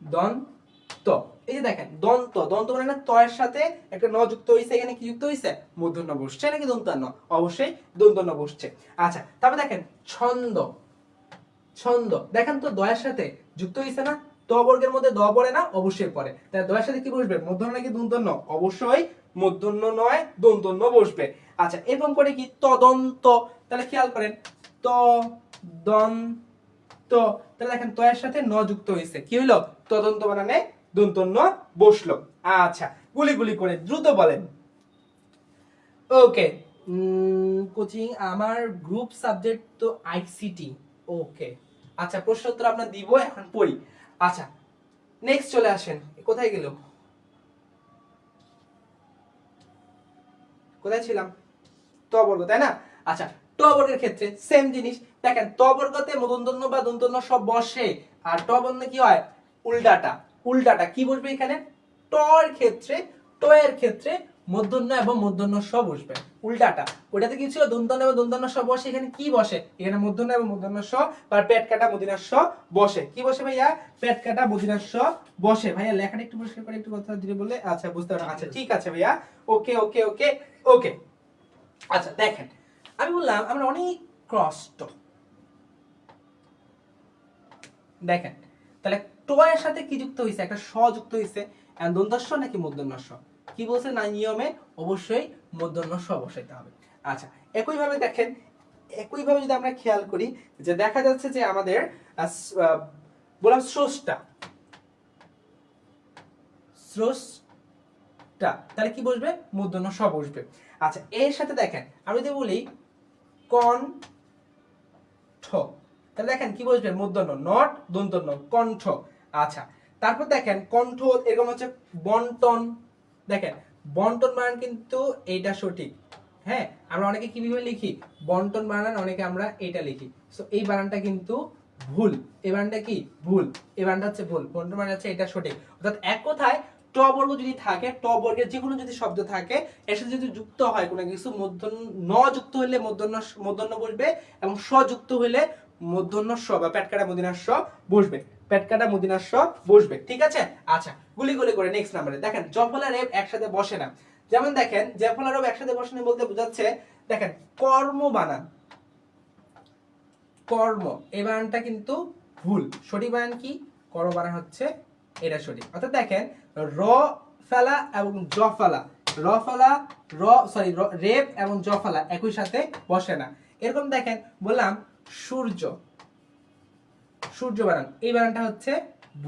দন্ত, এই যে দেখেন দন্ত, দন্ত মানে না ত এর সাথে একটা ন যুক্ত হইছে, এখানে কি যুক্ত হইছে মূর্ধন্য বসছে নাকি দন্তান্ন, অবশ্যই দন্তন্য বসছে। আচ্ছা তারপর দেখেন ছন্দ, ছন্দ, দেখেন তো দয়ের সাথে যুক্ত হইছে না, ত বর্গের মধ্যে দ পড়ে না, অবশ্যই পড়ে, তাহলে দয়ের সাথে কি বসবে মূর্ধন্য নাকি দন্তন্য, অবশ্যই মূর্ধন্য নয় দন্তন্য বসবে। আচ্ছা এরকম করে কি তদন্ত, তাহলে খেয়াল করেন ত দন্ত, তাহলে দেখেন ত এর সাথে ন যুক্ত হইছে, কি হইলো তদন্ত বানানে দন্তন্য বসলো। আচ্ছা গুলি গুলি করে দ্রুত বলেন। ওকে কোচিং আমার গ্রুপ সাবজেক্ট তো আইসিটি। ওকে আচ্ছা প্রশ্ন উত্তর আমরা দিব, এখন পড়ি। আচ্ছা নেক্সট চলে আসেন, কোথায় গেল, কোথায় ছিলাম, ত বর্গ তাই না। আচ্ছা ট বর্গের ক্ষেত্রে সেম জিনিস, দেখেন ত বর্গতে মূর্ধন্য বা দন্তন্য সব বসে, আর ট বর্ণে কি হয় উল্টাটা, উল্টাটা কি বসবে এখানে ট এর ক্ষেত্রে, ট এর ক্ষেত্রে মূর্ধন্য এবং মূর্ধন্য স বসবে, উল্টাটা। ওটাতে কি ছিল দন্তন্য এবং দন্তন্য স বসে, এখানে কি বসে, এখানে মূর্ধন্য এবং মূর্ধন্য স আর পেট কাটা মূর্ধন্য স বসে। কি বসে ভাইয়া, পেট কাটা মূর্ধন্য স বসে। ভাইয়া লেখাটা একটু পরিষ্কার করে একটু কথা ধীরে বললে, আচ্ছা বুঝতে পারলাম। আচ্ছা ঠিক আছে ভাইয়া, ওকে ওকে ওকে ওকে। আচ্ছা দেখেন, আমি বললাম আমরা অনেক কষ্ট, দেখেন তাহলে ট এর সাথে কি যুক্ত হইছে, একটা স যুক্ত হইছে, দন্তস্ব নাকি মূর্ধন্য স, কি বলছে না নিয়মে অবশ্যই মূর্ধন্য স বসাইতে হবে। আচ্ছা একই ভাবে দেখেন, একই ভাবে যদি আমরা খেয়াল করি যে দেখা যাচ্ছে যে আমাদের বললাম স্রষ্টা, স্রষ্টা তাহলে কি বসবে, মূর্ধন্য স বসবে। আচ্ছা এর সাথে দেখেন আমি যদি বলি কণ্ঠ, তাহলে দেখেন কি বসবে, মূর্ধন্য, নট দন্তন্য, কণ্ঠ। আচ্ছা তারপর দেখেন কণ্ঠ এরকম হচ্ছে বন্টন, দেখেন বন্টন বানান কিন্তু এইটা সঠিক। হ্যাঁ আমরা অনেকে কিভাবে লিখি, বন্টন বানান অনেকে আমরা এটা লিখি, সো এই বানানটা কিন্তু ভুল, এই বানানটা কি ভুল, এই বানানটা হচ্ছে ভুল, বন্টন বানান হচ্ছে এটা সঠিক। অর্থাৎ এক কথায় ট বর্গ যদি থাকে, ট বর্গের যে কোনো যদি শব্দ থাকে এর সাথে যদি যুক্ত হয় কোনো কিছু, মূর্ধন্য ন যুক্ত হইলে মূর্ধন্য বসবে এবং স যুক্ত হইলে মূর্ধন্য স বা পেটকাটা মদিনার স বসবে, পেটকাটা মদিনার স বসবে। ঠিক আছে। আচ্ছা গুলি গুলি করে নেক্সট নম্বরে দেখেন, জফলা রেপ একসাথে বসে না। যেমন দেখেন জফলা রেপ একসাথে বসে না বলতে বোঝাচ্ছে, দেখেন কর্ম বানান, কর্ম এই বানানটা কিন্তু ভুল, সঠিক বানান কি, কর্ম বানান হচ্ছে এটা সঠিক। অর্থাৎ দেখেন র ফেলা এবং জফলা, র ফেলা র সরি রেপ এবং জফলা একই সাথে বসে না। এরকম দেখেন বললাম সূর্য, সূর্য বানান এই বানানটা হচ্ছে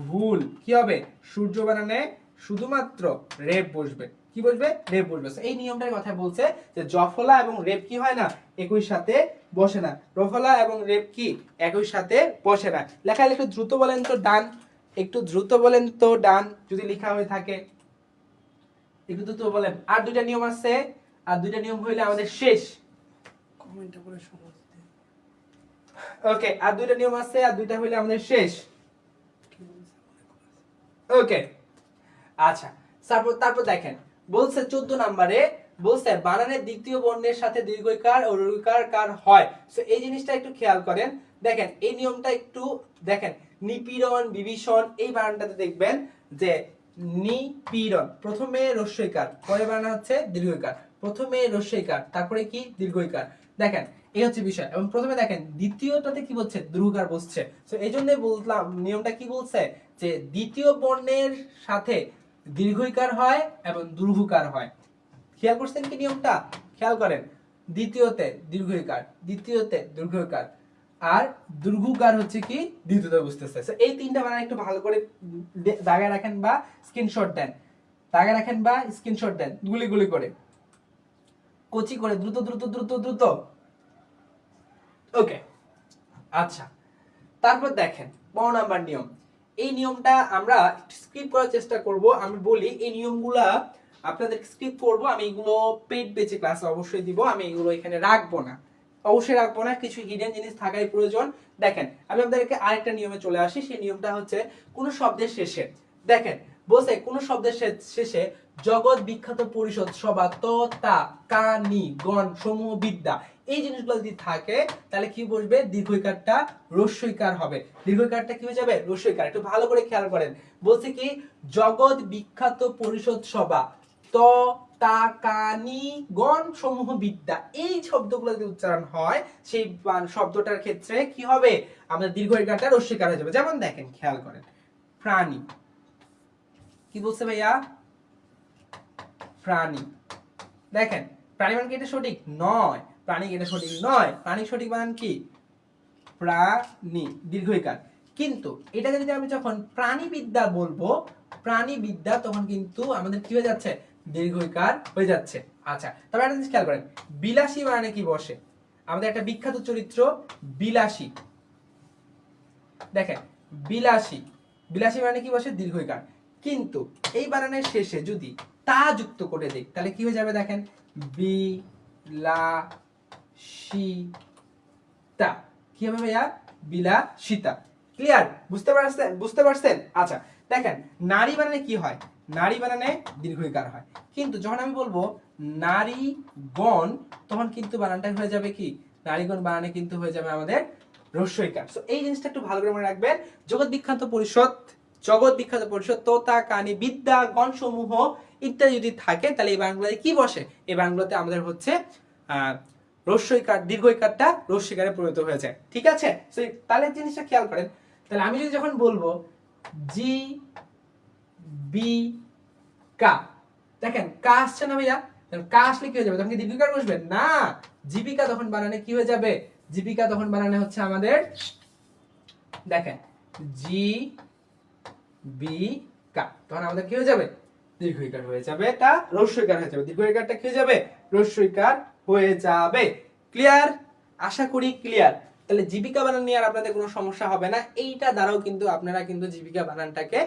ভুল, কি হবে, সূর্য বানানে শুধুমাত্র রেপ বসবে, কি বসবে, রেপ বসবে। এই নিয়মটার কথা বলছে যে জফলা এবং রেপ কি হয় না, একই সাথে বসে না, রফলা এবং রেপ কি একই সাথে বসে না। লেখা একটু দ্রুত বলেন তো ডান, একটু দ্রুত বলেন তো ডান যদি লেখা হয়ে থাকে, একটু দ্রুত বলেন। আর দুইটা নিয়ম আছে, আর দুইটা নিয়ম হইলে আমাদের শেষ। কমেন্টটা করে সহজ, ওকে আর দুইটা নিয়ম আছে, আর দুইটা হইলে আমাদের শেষ। ওকে আচ্ছা তারপর দেখেন বলছে 14 নম্বরে বলছে বানানের দ্বিতীয় বর্ণের সাথে দীর্ঘইকার ও রুইকার কার হয়। সো এই জিনিসটা একটু খেয়াল করেন, দেখেন এই নিয়মটা একটু দেখেন, নিপীড়ন বিভীষণ এই বানানটাতে দেখবেন যে নিপীড়ন প্রথমে রস্যইকার পরে বানানো হচ্ছে দীর্ঘইকার, প্রথমে রস্যইকার তারপরে কি দীর্ঘইকার, দেখেন এই হচ্ছে বিষয়। এবং প্রথমে দেখেন দ্বিতীয়টাতে কি বলছে, দ্রুকার বসছে। সো এই জন্যই বললাম নিয়মটা কি বলছে যে দ্বিতীয় বর্ণের সাথে দীর্ঘইকার হয় এবং দুর্ঘুকার হয়। খেয়াল করছেন কি নিয়মটা, খেয়াল করেন, দ্বিতীয়তে দীর্ঘইকার, দ্বিতীয়তে দীর্ঘইকার, আর দুর্ঘুকার হচ্ছে কি দ্বিতীয়তে বুঝতেছে। সো এই তিনটা বানান একটু ভালো করে দাগায় রাখেন বা স্ক্রিনশট দেন, দাগায় রাখেন বা স্ক্রিনশট দেন গুলি গুলি করে, কচি করে, দ্রুত দ্রুত দ্রুত দ্রুত। ওকে আচ্ছা তারপর দেখেন 15 নাম্বার নিয়ম, এই নিয়মটা আমরা স্কিপ করার চেষ্টা করব। আমি বলি এই নিয়মগুলা আপনাদের স্কিপ করব, আমি এগুলো পেইড বেচে ক্লাসে অবশ্যই দিব, আমি এগুলো এখানে রাখবো না, অবশ্যই রাখবো না, কিছু হিডেন জিনিস থাকাই প্রয়োজন। দেখেন আমি আপনাদেরকে আরেকটা নিয়মে চলে আসি, সেই নিয়মটা হচ্ছে কোন শব্দের শেষে, দেখেন বলছে কোন শব্দের শেষে জগৎ বিখ্যাত পরিষদ সভা ত তা কা নি গণ সমূহ বিদ্যা এই জিনিসগুলো যদি থাকে তাহলে কি বসবে, দীর্ঘইকারটা রস্যইকার হবে, দীর্ঘইকারটা কি হয়ে যাবে, রস্যইকার। একটু ভালো করে খেয়াল করেন, বলছে কি জগৎ বিখ্যাত পরিষদ সভা ত তা কা নি গণ সমূহ বিদ্যা এই শব্দগুলো যদি উচ্চারণ হয় সেই শব্দটার ক্ষেত্রে কি হবে, আমাদের দীর্ঘইকারটা রস্যইকার হয়ে যাবে। যেমন দেখেন খেয়াল করেন, প্রাণী, কি বলছে ভাইয়া, প্রাণী, দেখেন প্রাণী বানান কি এটা সঠিক নয়, প্রাণী এটা সঠিক নয়, প্রাণী সঠিক বানান কি প্রাণী দীর্ঘইকার। কিন্তু এটাকে যদি আমি যখন প্রাণীবিদ্যা বলবো, প্রাণীবিদ্যা, তখন কিন্তু আমাদের কি হয়ে যাচ্ছে, দীর্ঘইকার হয়ে যাচ্ছে। আচ্ছা তবে একটা জিনিস খেয়াল করেন, বিলাসী বানানে কি বসে, আমাদের একটা বিখ্যাত চরিত্র বিলাসী, দেখেন বিলাসী, বিলাসী বানানে কি বসে, দীর্ঘইকার। কিন্তু এই বানানের শেষে যদি তা যুক্ত করে দেই তাহলে কি হয়ে যাবে, দেখেন বিলাসিতা, কি হবে ভাইয়া, বিলাসিতা। ক্লিয়ার, বুঝতে পারছেন, বুঝতে পারছেন। আচ্ছা দেখেন নারী বানানে কি হয়, নারী বানানে দীর্ঘইকার হয়। কিন্তু যখন আমি বলবো নারীগণ, তখন কিন্তু বানানটা হয়ে যাবে কি, নারীগণ বানানে কিন্তু হয়ে যাবে আমাদের রস্যইকার। সো এই জিনিসটা একটু ভালো করে মনে রাখবেন। জগৎ বিখ্যাত পরিষদ, তোতা, কানি, বিদ্যা, গণ সমূহ ইত্যাদি যদি থাকে, তাহলে এই বানানগুলোতে কি বসে? এই বানানগুলোতে আমাদের হচ্ছে রস্যইকার, দীর্ঘইকারটা রস্যইকারে পরিণত হয়ে যায়। ঠিক আছে? তাহলে জিনিসটা খেয়াল করেন। তাহলে আমি যদি যখন বলবো জি বি কা, দেখেন কা আসছে না ভাইয়া? কা আসলে কি হয়ে যাবে? তখন কি দীর্ঘইকার বসবে না? জীবিকা তখন বানানে কি হয়ে যাবে? জীবিকা তখন বানানে হচ্ছে আমাদের, দেখেন জি বি কা, তখন আমাদের কি হয়ে যাবে? দীর্ঘইকার হয়ে যাবে, এটা রস্যইকার হয়ে যাবে। দীর্ঘইকারটা কি হয়ে যাবে? রস্যইকার হয়ে যাবে। ক্লিয়ার? আশা করি ক্লিয়ার। তাহলে জীবিকা বানান নিয়ে আর আপনাদের কোনো সমস্যা হবে না। এইটা দ্বারাও কিন্তু আপনারা কিন্তু জীবিকা বানানটাকে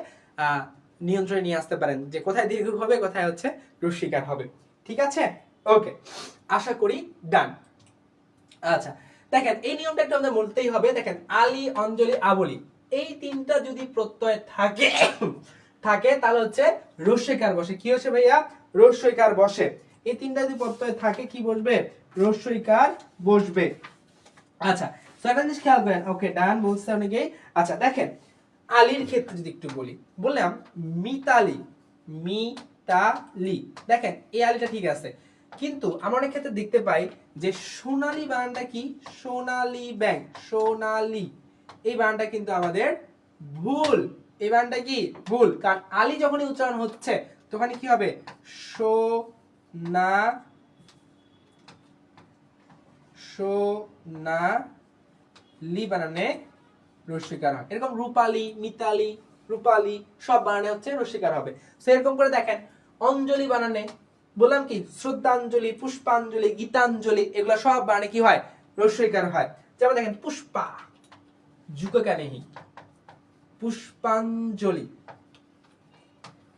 নিয়ন্ত্রণে নিয়ে আসতে পারেন, যে কোথায় দীর্ঘ হবে, কোথায় হচ্ছে রস্যইকার হবে। ঠিক আছে? ওকে, আশা করি ডান। আচ্ছা, দেখেন এই নিয়মটা একটু আমাদের বলতেই হবে। দেখেন আলী, অঞ্জলি, আবলি, এই তিনটা যদি প্রত্যয় থাকে তাহলে হচ্ছে রস্যইকার বসে। কি হচ্ছে ভাইয়া? রস্যইকার বসে। এই তিনটা যদি প্রত্যয় থাকে, কি বসবে? রস্যইকার বসবে। আচ্ছা, তো একটা জিনিস খেয়াল করেন। ওকে, ডান বলছে অনেকেই। আচ্ছা দেখেন, আলীর ক্ষেত্রে যদি একটু বললাম মিতালি, দেখেন এই আলীটা ঠিক আছে, কিন্তু আমরা অনেক ক্ষেত্রে দেখতে পাই যে সোনালী বানানটা কি, সোনালী ব্যাংক, সোনালী, এই বানানটা কিন্তু আমাদের ভুল। এই বানানটা কি ভুল, কারণ আলী যখনই উচ্চারণ হচ্ছে তখনই কি হবে? সোনালী বানানে রস্যইকার হয়। এরকম রূপালী, মিতালি, রূপালী সব বানানে হচ্ছে রস্যইকার হবে। সেরকম করে দেখেন অঞ্জলি বানানে বললাম কি, শ্রদ্ধাঞ্জলি, পুষ্পাঞ্জলি, গীতাঞ্জলি, এগুলো সব বানানে কি হয়? রস্যইকার হয়। যেমন দেখেন পুষ্পা, ঝুঁকে নেহি, পুষ্পাঞ্জলি,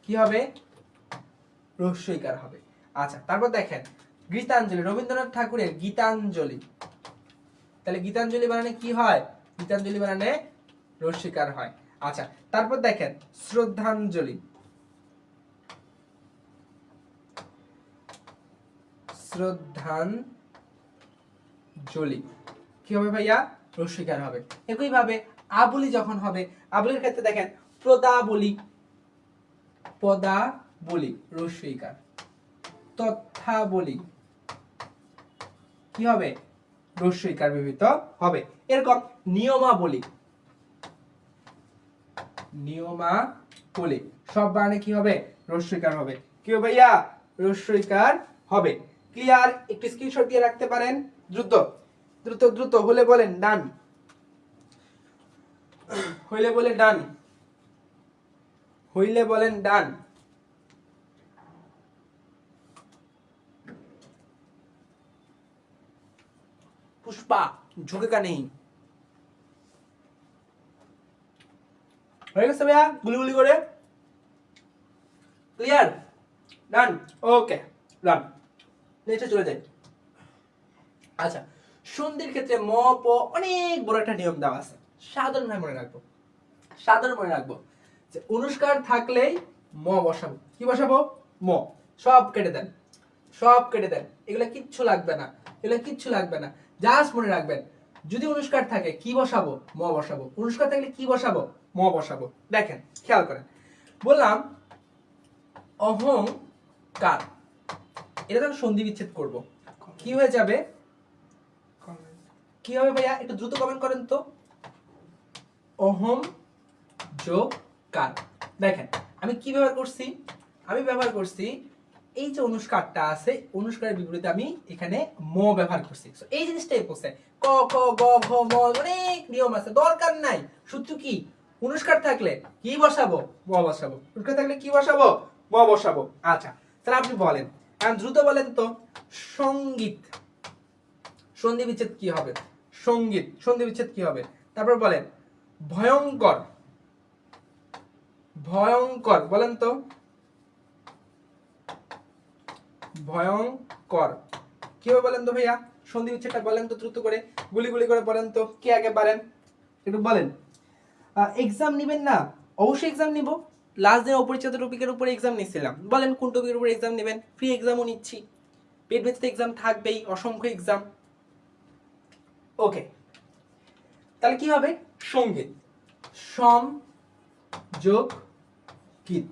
কি হবে? রস্যইকার হবে। আচ্ছা, তারপর দেখেন গীতাঞ্জলি, রবীন্দ্রনাথ ঠাকুরের গীতাঞ্জলি, তাহলে গীতাঞ্জলি বানানে কি হয়? গীতাঞ্জলি বানানে রস্যইকার হয়। আচ্ছা, তারপর দেখেন শ্রদ্ধাঞ্জলি, শ্রদ্ধাঞ্জলি, কি হবে ভাইয়া? রস্যইকার হবে। একই ভাবে আবলি যখন হবে, আবলির ক্ষেত্রে দেখেন পদাবলি, পদাবলি রস্যইকার, তথ্যাবলি, কি হবে? রস্যইকার ব্যবহৃত হবে। এরকম নিয়মাবলী, নিয়মাবলী সব বানানে কি হবে? রস্যইকার হবে। কি হবে ভাইয়া? রস্যইকার হবে। ক্লিয়ার? একটু স্ক্রিনশট দিয়ে রাখতে পারেন। দ্রুত দ্রুত দ্রুত হলে বলেন ডান, হইলে বলে ডান, হইলে বলেন ডান। পুষ্পা, ঝুঁকে নেই, হয়ে গেছে ভাইয়া? গুলি করে ক্লিয়ার? ডান? ওকে, ডান। নেক্সটে চলে যাই। আচ্ছা, সন্ধির ক্ষেত্রে ম প অনেক বড় একটা নিয়ম দেওয়া আছে, সাধারণভাবে মনে রাখবো, সাধারণ মনে রাখবো যে অনুষ্কার থাকলেই ম বসাবো। কি বসাবো? ম। সব কেটে দেন, সব কেটে দেন, এগুলা কিচ্ছু লাগবে না, এগুলা কিচ্ছু লাগবে না। জাস্ট মনে রাখবেন যদি অনুষ্কার থাকে কি বসাবো? ম বসাবো। অনুষ্কার থাকলে কি বসাবো? ম বসাবো। দেখেন খেয়াল করেন, বললাম অহংকার, এটা যখন সন্ধি বিচ্ছেদ করব কি হয়ে যাবে? কি হবে ভাইয়া? একটু দ্রুত কমেন্ট করেন তো। অহম যোগ কার। দেখেন আমি কি ব্যবহার করছি? আমি ব্যবহার করছি এই যে অনুষ্কারটা আছে, অনুষ্কারের বিপরীতে আমি এখানে ম ব্যবহার করছি। এই জিনিসটাই পড়ছে ক খ গ ঘ ম, অনেক নিয়ম আছে, দরকার নাই। সূত্র কি? অনুষ্কার থাকলে কি বসাবো? ম বসাবো। অনুষ্কার থাকলে কি বসাবো? ম বসাবো। আচ্ছা, তাহলে আপনি বলেন, এখন দ্রুত বলেন তো। সঙ্গীত, সন্ধি বিচ্ছেদ কি হবে? সঙ্গীত, সন্ধি বিচ্ছেদ কি হবে? তারপর বলেন ভয়ঙ্কর, ভয়ঙ্কর বলেন তো। ভয়ঙ্কর কি হবে বলেন তো ভাইয়া? সন্ধি বিচ্ছেদটা বলেন তো দ্রুত করে, গুলি গুলি করে বলেন তো, কে আগে পারেন একটু বলেন। এক্সাম নিবেন না? অবশ্যই এক্সাম নিব, লাস্ট দিন অপরিচিত টপিকের উপরে এক্সাম নিচ্ছিলাম, বলেন কোন টপিকের উপরে এক্সাম নেবেন? ফ্রি এক্সামও নিচ্ছি, পেড বেসিস এক্সাম থাকবেই, অসংখ্য এক্সাম। ওকে, তাহলে কি হবে? সঙ্গীত, সম যোগ গীত,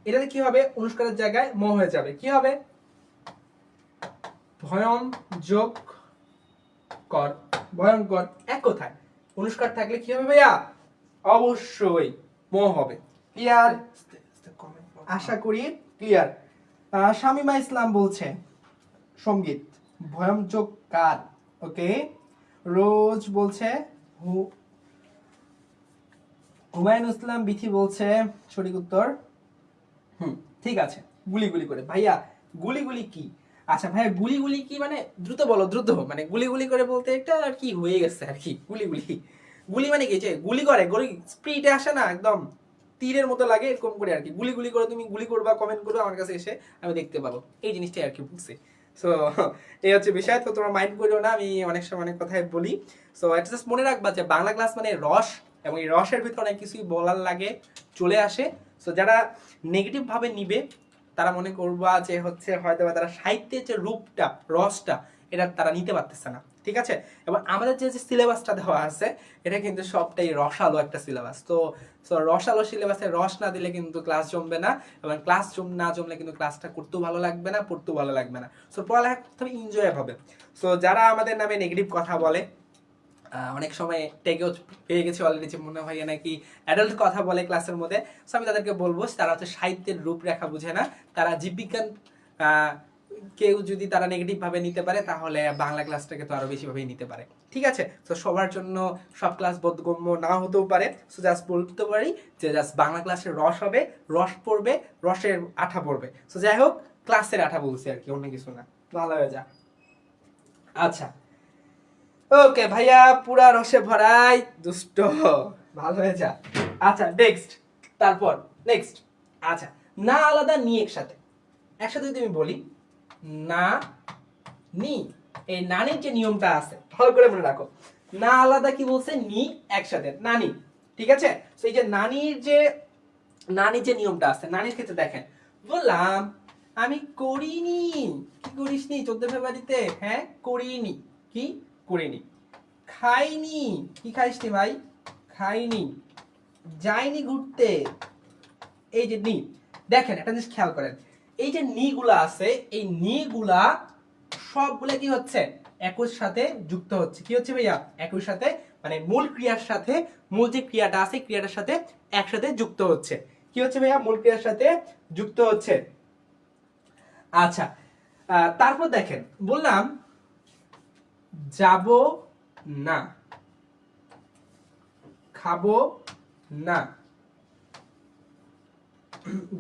এটাতে কি হবে? অনুষ্কারের জায়গায় ম হয়ে যাবে, কি হবে? ভয়ম যোগ কর, ভয়ঙ্কর। এক কথায় অনুষ্কার থাকলে কি হবে ভাইয়া? অবশ্যই ম হবে। ক্লিয়ার? আশা করি ক্লিয়ার। শামিমা ইসলাম বলছে সঙ্গীত, ভয়ম যোগ কার। ওকে, রোজ বলছে হুমায়ুন ইসলাম বিথি বলছে সঠিক উত্তর। ঠিক আছে, গুলি গুলি করে। ভাইয়া গুলি গুলি কি? আচ্ছা ভাইয়া গুলি গুলি কি মানে? দ্রুত বলো, দ্রুত। মানে গুলি গুলি করে বলতে একটা আর কি হয়ে গেছে আর কি। গুলি গুলি, গুলি মানে কি? যে গুলি করে, গুলি স্পিডে আসে না, একদম তীরের মতো লাগে, এরকম করে আর কি। গুলি গুলি করে তুমি গুলি করবা, কমেন্ট করবে আমার কাছে এসে, আমি দেখতে পাবো। এই জিনিসটাই আর কি বলছি। সো এই হচ্ছে বিষয়। তো তোমরা মাইন্ড করো না, আমি অনেক সময় অনেক কথাই বলি। সো এটা জাস্ট মনে রাখবা যে বাংলা ক্লাস মানে রস, এবং এই রসের ভিতরে অনেক কিছুই বলার লাগে, চলে আসে। সো যারা নেগেটিভ ভাবে নিবে তারা মনে করবা যে হচ্ছে হয়তো তারা সাহিত্যের যে রূপটা, রসটা, এটা তারা নিতে পারতেছে না। ঠিক আছে? এবং আমাদের যে সিলেবাসটা দেওয়া আছে এটা কিন্তু সবটাই রসালো একটা সিলেবাস। তো রসালো সিলেবাসে রস না দিলে কিন্তু ক্লাস জমবে না, এবং ক্লাস না জমলে কিন্তু ক্লাসটা করতেও ভালো লাগবে না, পড়তেও ভালো লাগবে না। সো পড়ালেখা করতে হবে, এনজয় হবে। সো যারা আমাদের নামে নেগেটিভ কথা বলে, অনেক সময় টেকেও পেয়ে গেছি অলরেডি যে মনে হয় নাকি অ্যাডাল্ট কথা বলে ক্লাসের মধ্যে। সো আমি তাদেরকে বলবো তারা হচ্ছে সাহিত্যের রূপরেখা বুঝে না। তারা জীববিজ্ঞান কেউ যদি তারা নেগেটিভ ভাবে নিতে পারে তাহলে বাংলা ক্লাসটাকে তো আরো বেশি ভাবে নিতে পারে। ঠিক আছে? তো সবার জন্য সব ক্লাস বোধগম্য না হতেও পারে। সো জাস্ট বলতে পারি যে জাস্ট বাংলা ক্লাসের রস হবে, রস পড়বে, রসের আঠা পড়বে। সো যাই হোক, ক্লাসের আঠা বলছি আর কি, অন্য কিছু না। ভালো হয়ে যা। আচ্ছা, ওকে ভাইয়া, পুরা রসে ভরাই, দুষ্ট, ভালো হয়ে যা। আচ্ছা নেক্সট, তারপর নেক্সট। আচ্ছা, না আলাদা নি একসাথে, একসাথে যদি আমি বলি না নি, এই নানির যে নিয়মটা আছে ভালো করে মনে রাখো। না আলাদা কি বলছে? নি একসাথে, নানি। ঠিক আছে? তো এই যে নানির যে নিয়মটা আছে, নানির ক্ষেত্রে দেখেন, বললাম আমি করিনি। কি করিসনি 14 ফেব্রুয়ারিতে? হ্যাঁ করিনি। কি করিনি? খাইনি। কি খাইসনি ভাই? খাইনি। যাইনি ঘুরতে। এই যে নি, দেখেন একটা জিনিস খেয়াল করেন, এই যে নি গুলা আছে, এই নি গুলা সবগুলো কি হচ্ছে? একই সাথে যুক্ত হচ্ছে। কি হচ্ছে ভাইয়া? একই সাথে, মানে মূল ক্রিয়ার সাথে, মূল যে ক্রিয়াটা আছে ক্রিয়াটার সাথে একসাথে যুক্ত হচ্ছে। কি হচ্ছে ভাইয়া? মূল ক্রিয়ার সাথে যুক্ত হচ্ছে। আচ্ছা, তারপর দেখেন, বললাম যাব না, খাবো না,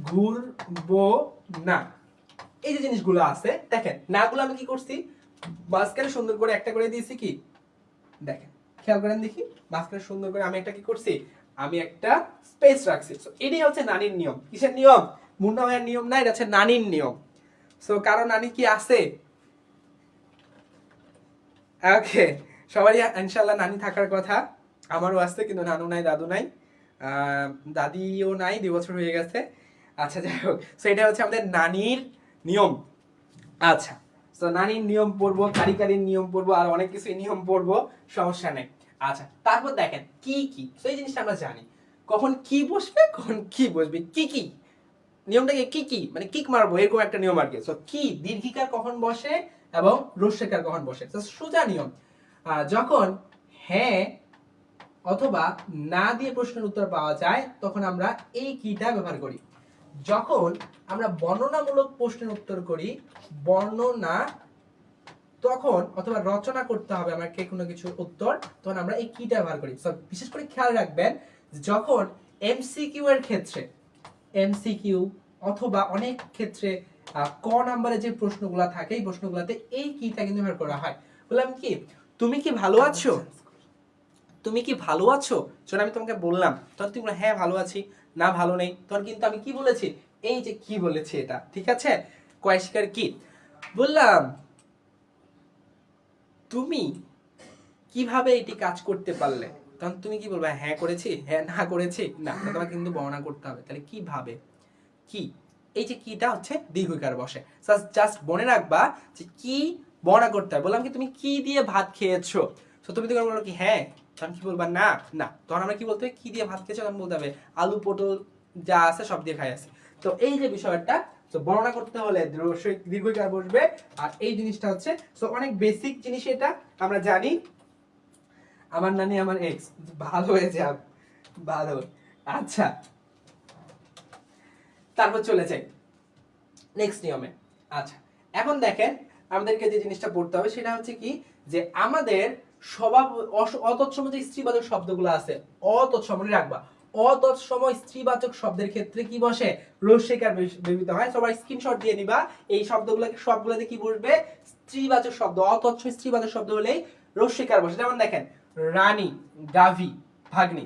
ঘুরবো না। এই যে জিনিসগুলো আছে দেখেন, নাগুলো আমি কি করছি? মাঝখানে সুন্দর করে একটা করে দিয়েছি। কি দেখেন, খেয়াল করেন দেখি, মাঝখানে সুন্দর করে আমি একটা কি করছি? আমি একটা স্পেস রাখছি। সো এটাই হচ্ছে নানির নিয়ম। কিসের নিয়ম? মুন্না ভাইয়ের নিয়ম না, এটা হচ্ছে নানির নিয়ম। সো কারো নানি কি আছে? ওকে, সবারই ইনশাআল্লাহ নানি থাকার কথা। আমারও আছে, কিন্তু নানু নাই, দাদু নাই, দাদিও নাই, 2 বছর হয়ে গেছে। আচ্ছা যাই হোক, সো এটা হচ্ছে আমাদের নানির নিয়ম। আচ্ছা, তো নানির নিয়ম পড়বো, কারিকারির নিয়ম পড়বো, আর অনেক কিছু নিয়ম পড়বো, সমস্যা নেই। আচ্ছা, তারপর দেখেন কি কি, তো এই জিনিসটা আমরা জানি কখন কি বসবে, কখন কি বসবে। কি কি নিয়মটাকে কি কি মানে কিক মারবো, এরকম একটা নিয়ম আর কি। সো কি দীর্ঘিকার কখন বসে এবং রস্যকার কখন বসে। তো সোজা নিয়ম, যখন হ্যাঁ অথবা না দিয়ে প্রশ্নের উত্তর পাওয়া যায় তখন আমরা এই কিটা ব্যবহার করি। যখন আমরা বর্ণনামূলক প্রশ্নের উত্তর করি, বর্ণনা তখন, অথবা রচনা করতে হবে আমাকে কোনো কিছুর উত্তর, তখন আমরা এই কিটা ব্যবহার করি। সো বিশেষ করে খেয়াল রাখবেন, যখন এমসিকিউ এর ক্ষেত্রে, এমসিকিউ অথবা অনেক ক্ষেত্রে ক নাম্বারে যে প্রশ্নগুলো থাকে, এই প্রশ্নগুলোতে এই কিটা কিন্তু ব্যবহার করা হয়। বললাম কি, তুমি কি ভালো আছো? তুমি কি ভালো আছো? যখন আমি তোমাকে বললাম তখন তুমি হ্যাঁ ভালো আছি, না ভালো নেই, তখন কিন্তু আমি কি বলেছি? এই যে কি বলেছি এটা। ঠিক আছে? কয় শিকার কি বললাম, তুমি কিভাবে এটি কাজ করতে পারলে? তখন তুমি কি বলবা, হ্যাঁ করেছি, হ্যাঁ না করেছি না, তোমাকে কিন্তু বর্ণনা করতে হবে। তাহলে কিভাবে, কি, এই যে কিটা হচ্ছে দীর্ঘইকার বসে। জাস্ট মনে রাখবা যে কি বর্ণনা করতে হবে। বললাম কি তুমি কি দিয়ে ভাত খেয়েছো, তো তুমি তখন বললো কি হ্যাঁ, তখন কি বলবা না না, তখন আমরা কি বলতে হবে, কি দিয়ে ভাত খেয়েছো, তখন বলতে হবে আলু পটল যা আছে সব দিয়ে খাই আছে। তো এই যে বিষয়টা, তো বর্ণনা করতে হলে দীর্ঘইকার বসবে। আর এই জিনিসটা হচ্ছে তো অনেক বেসিক জিনিস, এটা আমরা জানি। আমার নানি আমার এক্স, ভালো হয়ে যাক, ভালো। আচ্ছা, তারপর চলে যাই নেক্সট নিয়মে। আচ্ছা, এখন দেখেন আমাদেরকে যে জিনিসটা পড়তে হবে সেটা হচ্ছে কি, যে আমাদের স্বভাব অতৎসম যে স্ত্রীবাচক শব্দগুলো আছে, অতৎসম মনে রাখবা, অতৎসম স্ত্রীবাচক শব্দের ক্ষেত্রে কি বসে, রস্যইকার ব্যবহৃত হয়। সবাই স্ক্রিনশট দিয়ে নিবা, এই শব্দগুলোকে সবগুলোতে কি বসবে, স্ত্রীবাচক শব্দ। অতৎসম স্ত্রীবাচক শব্দ হলেই রস্যইকার বসে। যেমন দেখেন রানী, গাভী, ভাগ্নি।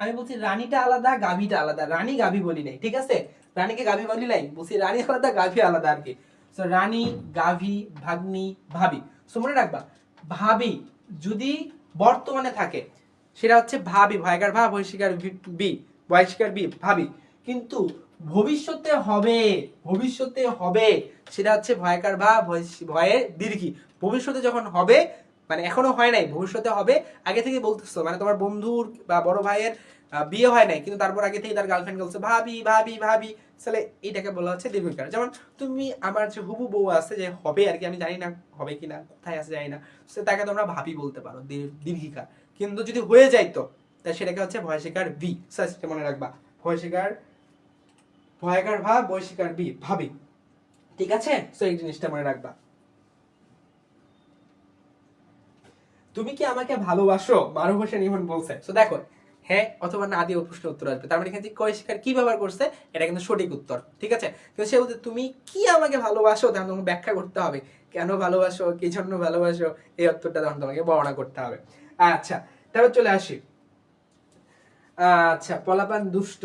আমি বলছি রানীটা আলাদা, গাভীটা আলাদা, রানী গাভী বলি নাই, ঠিক আছে? রানীকে গাভী বলি নাই, বলছি রানী আলাদা গাভী আলাদা আর কি। সো রানী, গাভী, ভাগ্নি, ভাবি। সো মনে রাখবা, ভাবি যদি বর্তমানে থাকে সেটা হচ্ছে ভাবি, ভয়কার ভা, বহিষ্কার বি, বহিষ্কার বি, ভাবি। কিন্তু ভবিষ্যতে হবে, ভবিষ্যতে হবে সেটা হচ্ছে ভয়কার ভা, ভয়ের দীর্ঘি। ভবিষ্যতে যখন হবে, মানে এখনো হয় নাই, ভবিষ্যতে হবে, আগে থেকে বলতেছো, মানে তোমার বন্ধুর বা বড় ভাইয়ের বিয়ে হয় নাই, কিন্তু তারপর আগে থেকে তার গার্লফ্রেন্ড বলছে ভাবি ভাবি ভাবি, তাহলে এটাকে বলা হচ্ছে দীর্ঘিকার। যেমন তুমি আমার যে হুবু বউ আছে, যে হবে আর কি, আমি জানি না হবে কিনা, কোথায় আছে জানি না, সে তাকে তোমরা ভাবি বলতে পারো, দীর্ঘিকার। কিন্তু যদি হয়ে যাইতো তাই সেটাকে হচ্ছে ভয়স্বীকার বি, সেটা মনে রাখবা, ভয়স্বীকার, ভয়কার ভাব, বৈশিকার বি, ভাবি। ঠিক আছে, তো এই জিনিসটা মনে রাখবা। তুমি কি আমাকে ভালোবাসো, মারুফ হোসেন ইমন বলছে। তো দেখো হ্যাঁ অথবা না দিয়ে প্রশ্নের উত্তর আসবে, তার মানে এখানে কয় শিকার কি ব্যবহার করছে, এটা কিন্তু সঠিক উত্তর, ঠিক আছে? কিন্তু সে বলতে তুমি কি আমাকে ভালোবাসো, তখন তোমাকে ব্যাখ্যা করতে হবে, কেন ভালোবাসো, কি জন্য ভালোবাসো, এই উত্তরটা তখন তোমাকে বর্ণনা করতে হবে। আচ্ছা, তারপর চলে আসি। আচ্ছা, পলাপান দুষ্ট।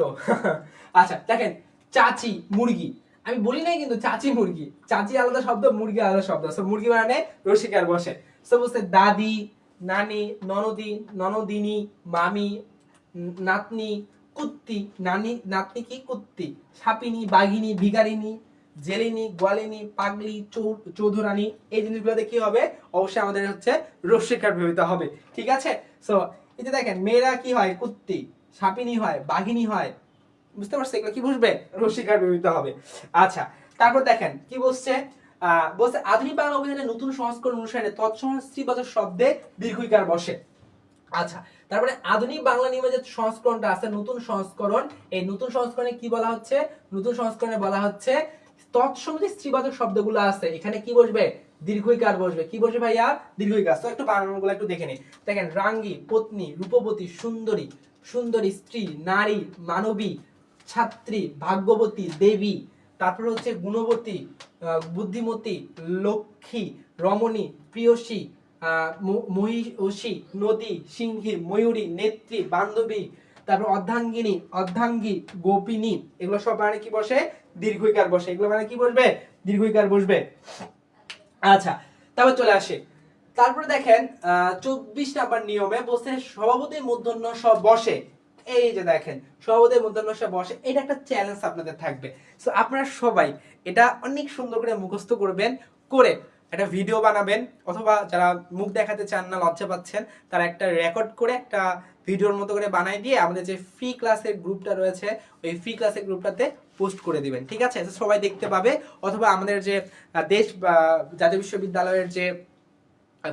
আচ্ছা দেখেন, চাচি মুরগি, আমি বলি নাই কিন্তু চাচি মুরগি, চাচি আলাদা শব্দ, মুরগি আলাদা শব্দ। সো মুরগি মানে রসিকার বসে। সো বলছে দাদি, নানি, ননদি, ননদিনী, মামি, নাতনি, কুত্তি। নানি নাতনি কি কুত্তি, সাপিনী, বাঘিনী, ভিখারিনী, জেলিনী, গোয়ালিনী, পাগলি, চৌধুরানী। এই জিনিসগুলোতে কি হবে, অবশ্যই আমাদের হচ্ছে রস্যিকার ব্যবহৃত হবে, ঠিক আছে? সো এই যে দেখেন মেয়েরা কি হয়, কুত্তি, সাপিনী হয়, বাঘিনী হয়, বুঝতে পারছো? এগুলো কি বুঝবে, রসিকার ব্যবহৃত হবে। আচ্ছা, তারপর দেখেন কি বলছে, বলছে আধুনিক বাংলা অভিধানের নতুন সংস্করণ অনুসারে তৎসম স্ত্রীবাচক শব্দে দীর্ঘইকার বসে। আচ্ছা, তারপরে আধুনিক বাংলা নিয়মে যে সংস্করণটা আছে, নতুন সংস্করণ, এই নতুন সংস্করণে কি বলা হচ্ছে, নতুন সংস্করণে বলা হচ্ছে তৎসম যে স্ত্রীবাচক শব্দগুলো আছে এখানে কি বসবে, দীর্ঘইকার বসবে। কি বসবে ভাইয়া, দীর্ঘইকার। তো একটু বানানগুলো একটু দেখে নিই। দেখেন রাঙ্গী, পত্নী, রূপবতী, সুন্দরী, সুন্দরী, স্ত্রী, নারী, মানবী, ছাত্রী, ভাগ্যবতী, দেবী। তারপরে হচ্ছে গুণবতী, বুদ্ধিমতী, লক্ষ্মী, রমণী, প্রিয়সী, মহিষী, নদী, সিংহী, ময়ূরী, নেত্রী, বান্ধবী। তারপর অর্ধাঙ্গিনী, অর্ধাঙ্গী, গোপিনী। এগুলো সব মানে কি বসে, দীর্ঘইকার বসে। এগুলো মানে কি বসবে, দীর্ঘইকার বসবে। আচ্ছা, তারপর চলে আসে। তারপরে দেখেন 24 নাম্বার নিয়মে বলছে সভাপতি মূর্ধন্য স বসে। এই যে দেখেন সভাপতি মূর্ধন্য স বসে, এটা একটা চ্যালেঞ্জ আপনাদের থাকবে। সো আপনারা সবাই এটা অনেক সুন্দর করে মুখস্থ করবেন, করে একটা ভিডিও বানাবেন, অথবা যারা মুখ দেখাতে চান না, লজ্জা পাচ্ছেন, তারা একটা রেকর্ড করে একটা ভিডিওর মতো করে বানাই দিয়ে আমাদের যে ফ্রি ক্লাসের গ্রুপটা রয়েছে ওই ফ্রি ক্লাসের গ্রুপটাতে পোস্ট করে দিবেন, ঠিক আছে? সবাই দেখতে পাবে। অথবা আমাদের যে দেশ বা জাতীয় বিশ্ববিদ্যালয়ের যে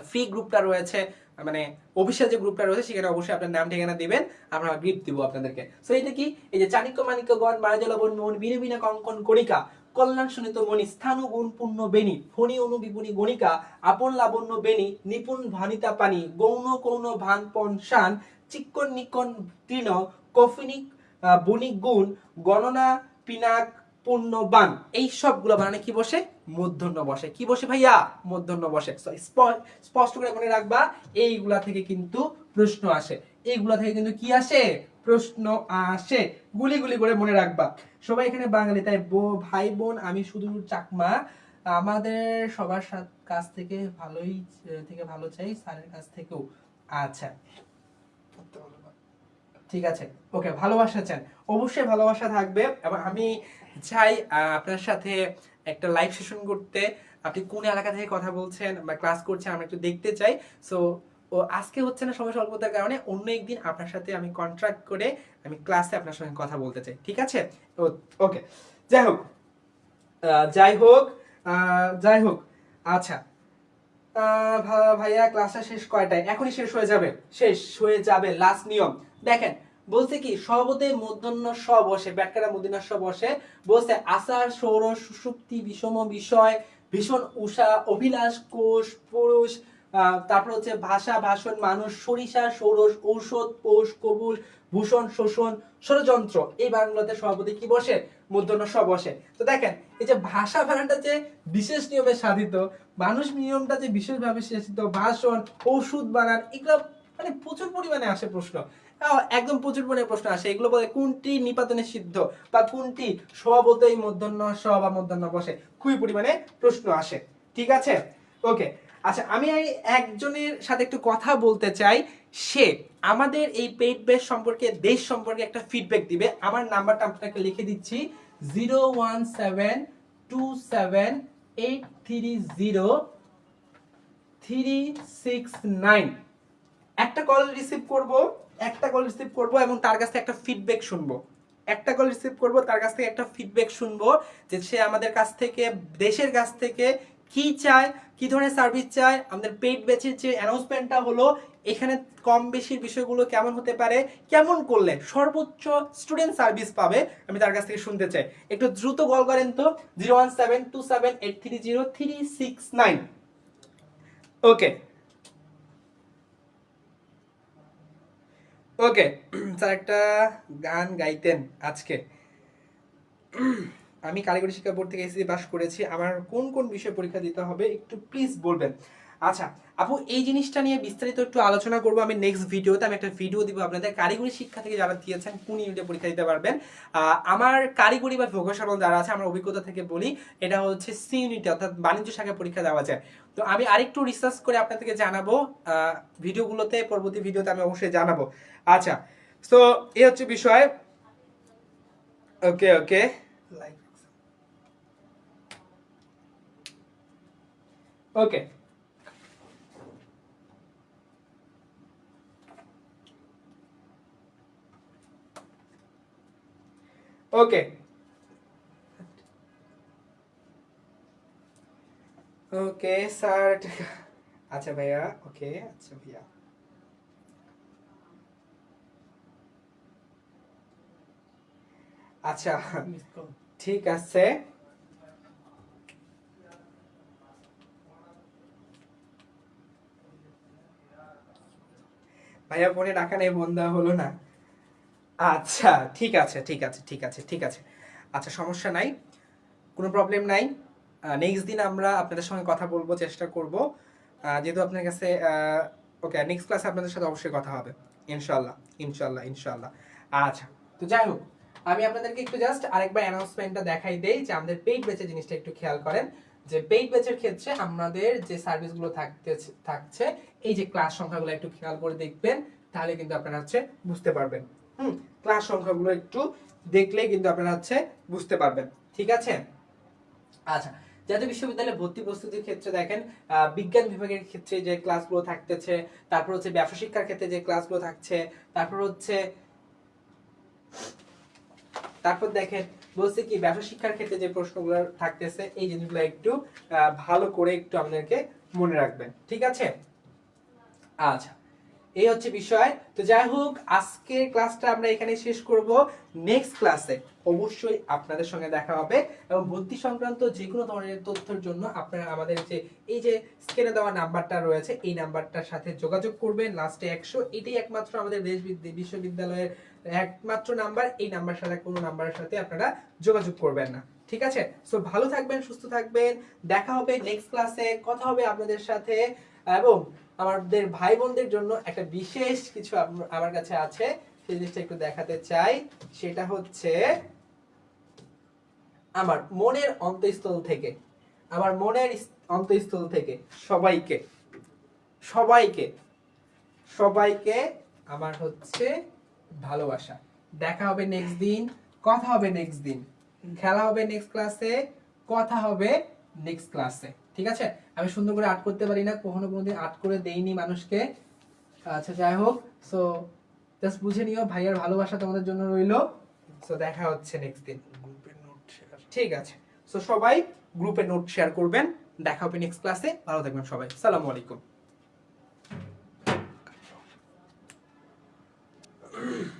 ফ্রি গ্রুপটা রয়েছে, মানে অফিসিয়াল যে গ্রুপটা রয়েছে, সেখানে অবশ্যই আপনার নাম ঠিকানা দিবেন, আমরা গিফট দিব আপনাদেরকে। সো এটা কি, এই যে চাণক্য মাণিক্য গণ বাণিজ্য লবণ মন বিনে বিনা কঙ্কন কণিকা, কল্যাণ সুনিত মণি, স্থানু গুণ পূর্ণ বেনি, ফণি অনু বিপুনি গণিকা, আপন লাবণ্য বেনি, নিপুণ ভানিতা পানি, গৌণ কৌণ ভান পণ শান, চিক্কন নিকন তৃণ, কফিনিক বণিক গুণ, গণনা পিনাক পূর্ণবান। এই সবগুলো মানে কি বসে, মূর্ধন্য বসে। কি বসে ভাইয়া, মূর্ধন্য বসে। স্পষ্ট করে মনে রাখবা, এইগুলা থেকে কিন্তু প্রশ্ন আসে, এইগুলা থেকে কিন্তু কি আসে, প্রশ্ন আসে। গুলি গুলি করে মনে রাখবা। সবাই এখানে বাঙালি, তাই ভাই বোন আমি শুধু চাকমা, আমাদের সবার কাছ থেকে ভালোই, থেকে ভালো চাই, স্যারের কাছ থেকেও। আচ্ছা, ঠিক আছে, ওকে, ভালোবাসা চান, অবশ্যই ভালোবাসা থাকবে। এবং আমি চাই আপনার সাথে একটা লাইভ সেশন করতে। আপনি কোন এলাকা থেকে কথা বলছেন বা ক্লাস করছেন আমরা একটু দেখতে চাই। সো ও আজকে হচ্ছে না সময় স্বল্পতার কারণে, অন্য একদিন আপনার সাথে আমি কন্ট্রাক্ট করে আমি ক্লাসে আপনার সঙ্গে কথা বলতে চাই, ঠিক আছে? ওকে, যাই হোক যাই হোক যাই হোক আচ্ছা, ভাইয়া ক্লাসটা শেষ কয়টায়? এখনই শেষ হয়ে যাবে, শেষ হয়ে যাবে। লাস্ট নিয়ম দেখেন, বলছে কি সর্বতে মূর্ধন্য স বসে, ব্যাটকারা মূর্ধন্য স বসে, বলছে আসার সৌর সুষুপ্তি বিষম বিষয় ভীষণ উষা অভিলাষ কোষ পুরুষ, তারপর হচ্ছে ভাষা ভাষণ মানুষ সরিষা ষোড়শ ঔষধ পোষ কবুল ভূষণ শোষণ ষড়যন্ত্র, এই বাংলাতে সভাপতি কি বসে? মূর্ধন্য স বসে। তো দেখেন এই যে ভাষা বানানটা যে বিশেষ নিয়মে সাধিত, মানুষ নিয়মটা যে বিশেষভাবে শাসিত, ভাষণ ঔষধ বানান, এগুলো মানে প্রচুর পরিমাণে আসে প্রশ্ন, একদম প্রচুর পরিমাণে প্রশ্ন আসে। এগুলো বলে কোনটি নিপাতনে সিদ্ধ বা কোনটি স্বভাবতই মূর্ধন্য স বা মূর্ধন্য বসে, খুবই পরিমাণে প্রশ্ন আসে, ঠিক আছে? ওকে, আচ্ছা, আমি একজনের সাথে একটু কথা বলতে চাই। সে আমাদের এই পেইড বেস সম্পর্কে, দেশ সম্পর্কে একটা ফিডব্যাক দিবে। আমার নাম্বারটা আপনাকে লিখে দিচ্ছি, 01727303669। একটা কল রিসিভ করব, একটা কল রিসিভ করব এবং তার কাছ থেকে একটা ফিডব্যাক শুনবো। একটা কল রিসিভ করব, তার কাছ থেকে একটা ফিডব্যাক শুনবো যে সে আমাদের কাছ থেকে, দেশের কাছ থেকে কি চায়, কি ধরনের সার্ভিস চায়, আমাদের পেইড ব্যাচের যে অ্যানাউন্সমেন্টটা হলো এখানে কম বেশির বিষয়গুলো কেমন হতে পারে, কেমন করলে সর্বোচ্চ স্টুডেন্ট সার্ভিস পাবে, আমি তার কাছ থেকে শুনতে চাই। একটু দ্রুত কল করেন তো, 01727830369। ওকে ওকে স্যার, একটা গান গাইতেন আজকে। আমি কারিগরি শিক্ষা বোর্ড থেকে এসএসসি পাস করেছি, আমার কোন কোন বিষয়ে পরীক্ষা দিতে হবে একটু প্লিজ বলবেন। আচ্ছা আপু, এই জিনিসটা নিয়ে বিস্তারিত একটু আলোচনা করবো আমি নেক্সট ভিডিওতে। আমি একটা ভিডিও দিব আপনাদের, কারিগরি শিক্ষা থেকে যারা দিয়েছেন কোন ইউনিটে পরীক্ষা দিতে পারবেন। আমার কারিগরি বা ভোকেশনাল যারা আছে, আমার অভিজ্ঞতা থেকে বলি, এটা হচ্ছে সি ইউনিটে অর্থাৎ বাণিজ্য শাখায় পরীক্ষা দেওয়া যায়। তো আমি আরেকটু রিসার্চ করে আপনাদেরকে জানাবো ভিডিওগুলোতে, পরবর্তী ভিডিওতে আমি অবশ্যই জানাবো। আচ্ছা, তো এই হচ্ছে বিষয়। ওকে ওকে, ওকে ওকে ওকে স্যার, আচ্ছা ভাইয়া, ওকে আচ্ছা ভাইয়া, আচ্ছা ঠিক আছে। ভাইয়া ফোনে রাখা নেই, ফোন দেওয়া হলো না। আচ্ছা ঠিক আছে ঠিক আছে ঠিক আছে ঠিক আছে, আচ্ছা সমস্যা নাই, কোনো প্রবলেম নাই। নেক্সট দিন আমরা আপনাদের সঙ্গে কথা বলবো, চেষ্টা করব, যেহেতু আপনার কাছে। ওকে, নেক্সট ক্লাসে আপনাদের সাথে অবশ্যই কথা হবে, ইনশাল্লাহ ইনশাল্লাহ ইনশাল্লাহ। আচ্ছা, তো যাই হোক, আমি আপনাদেরকে একটু জাস্ট আরেকবার অ্যানাউন্সমেন্টটা দেখাই দেই যে আমাদের পেইড ব্যাচের জিনিসটা একটু খেয়াল করেন। যে পেইড ব্যাচের ক্ষেত্রে আমাদের যে সার্ভিসগুলো থাকছে, এই যে ক্লাস সংখ্যাগুলো একটু খেয়াল করে দেখবেন, তাহলে কিন্তু আপনারা হচ্ছে বুঝতে পারবেন। ক্লাস সংখ্যাগুলো একটু দেখলে কিন্তু আপনারা হচ্ছে বুঝতে পারবেন, ঠিক আছে? আচ্ছা, জাতীয় বিশ্ববিদ্যালয়ে ভর্তি প্রস্তুতির ক্ষেত্রে দেখেন, বিজ্ঞান বিভাগের ক্ষেত্রে যে ক্লাসগুলো থাকতেছে, তারপর হচ্ছে ব্যবসা শিক্ষার ক্ষেত্রে যে ক্লাসগুলো থাকছে, তারপর হচ্ছে, তারপর দেখেন বলছে কি ব্যবসা শিক্ষার ক্ষেত্রে যে প্রশ্নগুলো থাকতেছে, এই জিনিসগুলো একটু ভালো করে একটু আপনাদেরকে মনে রাখবেন, ঠিক আছে? আচ্ছা, এই হচ্ছে বিষয়। তো যাই হোক, আজকের ক্লাসটা আমরা এখানে শেষ করব। নেক্সট ক্লাসে অবশ্যই আপনাদের সঙ্গে দেখা হবে, এবং ভর্তি সংক্রান্ত যে কোনো ধরনের তথ্যের জন্য আপনারা আমাদের যে এই যে স্ক্রিনে দেওয়া নাম্বারটা রয়েছে, এই নাম্বারটার সাথে যোগাযোগ করবেন, লাস্টে 100, এটাই একমাত্র আমাদের দেশ বিশ্ববিদ্যালয়ের একমাত্র নাম্বার। এই নাম্বার সাথে কোনো নাম্বারের সাথে আপনারা যোগাযোগ করবেন না, ঠিক আছে? সো ভালো থাকবেন, সুস্থ থাকবেন, দেখা হবে নেক্সট ক্লাসে, কথা হবে আপনাদের সাথে। এবং আমাদের ভাই বোনদের জন্য একটা বিশেষ কিছু আমার কাছে আছে, সেই জিনিসটা একটু দেখাতে চাই। সেটা হচ্ছে আমার মনের অন্তঃস্থল থেকে, আমার মনের অন্তঃস্থল থেকে সবাইকে সবাইকে সবাইকে আমার হচ্ছে ভালোবাসা। দেখা হবে নেক্সট দিন, কথা হবে নেক্সট দিন, খেলা হবে নেক্সট ক্লাসে, কথা হবে নেক্সট ক্লাসে। ঠিক আছে, আমি সুন্দর করে আর্ট করতে পারি না, কখনো কোনোদিন আর্ট করে দেইনি মানুষকে। আচ্ছা যাই হোক, সো জাস্ট বুঝে নিও ভাইয়ার ভালোবাসা তোমাদের জন্য রইলো। সো দেখা হচ্ছে নেক্সট দিন। গ্রুপে নোট শেয়ার। ঠিক আছে, সো সবাই গ্রুপে নোট শেয়ার করবেন। দেখা হবে নেক্সট ক্লাসে, ভালো থাকবেন সবাই, সালামু আলাইকুম।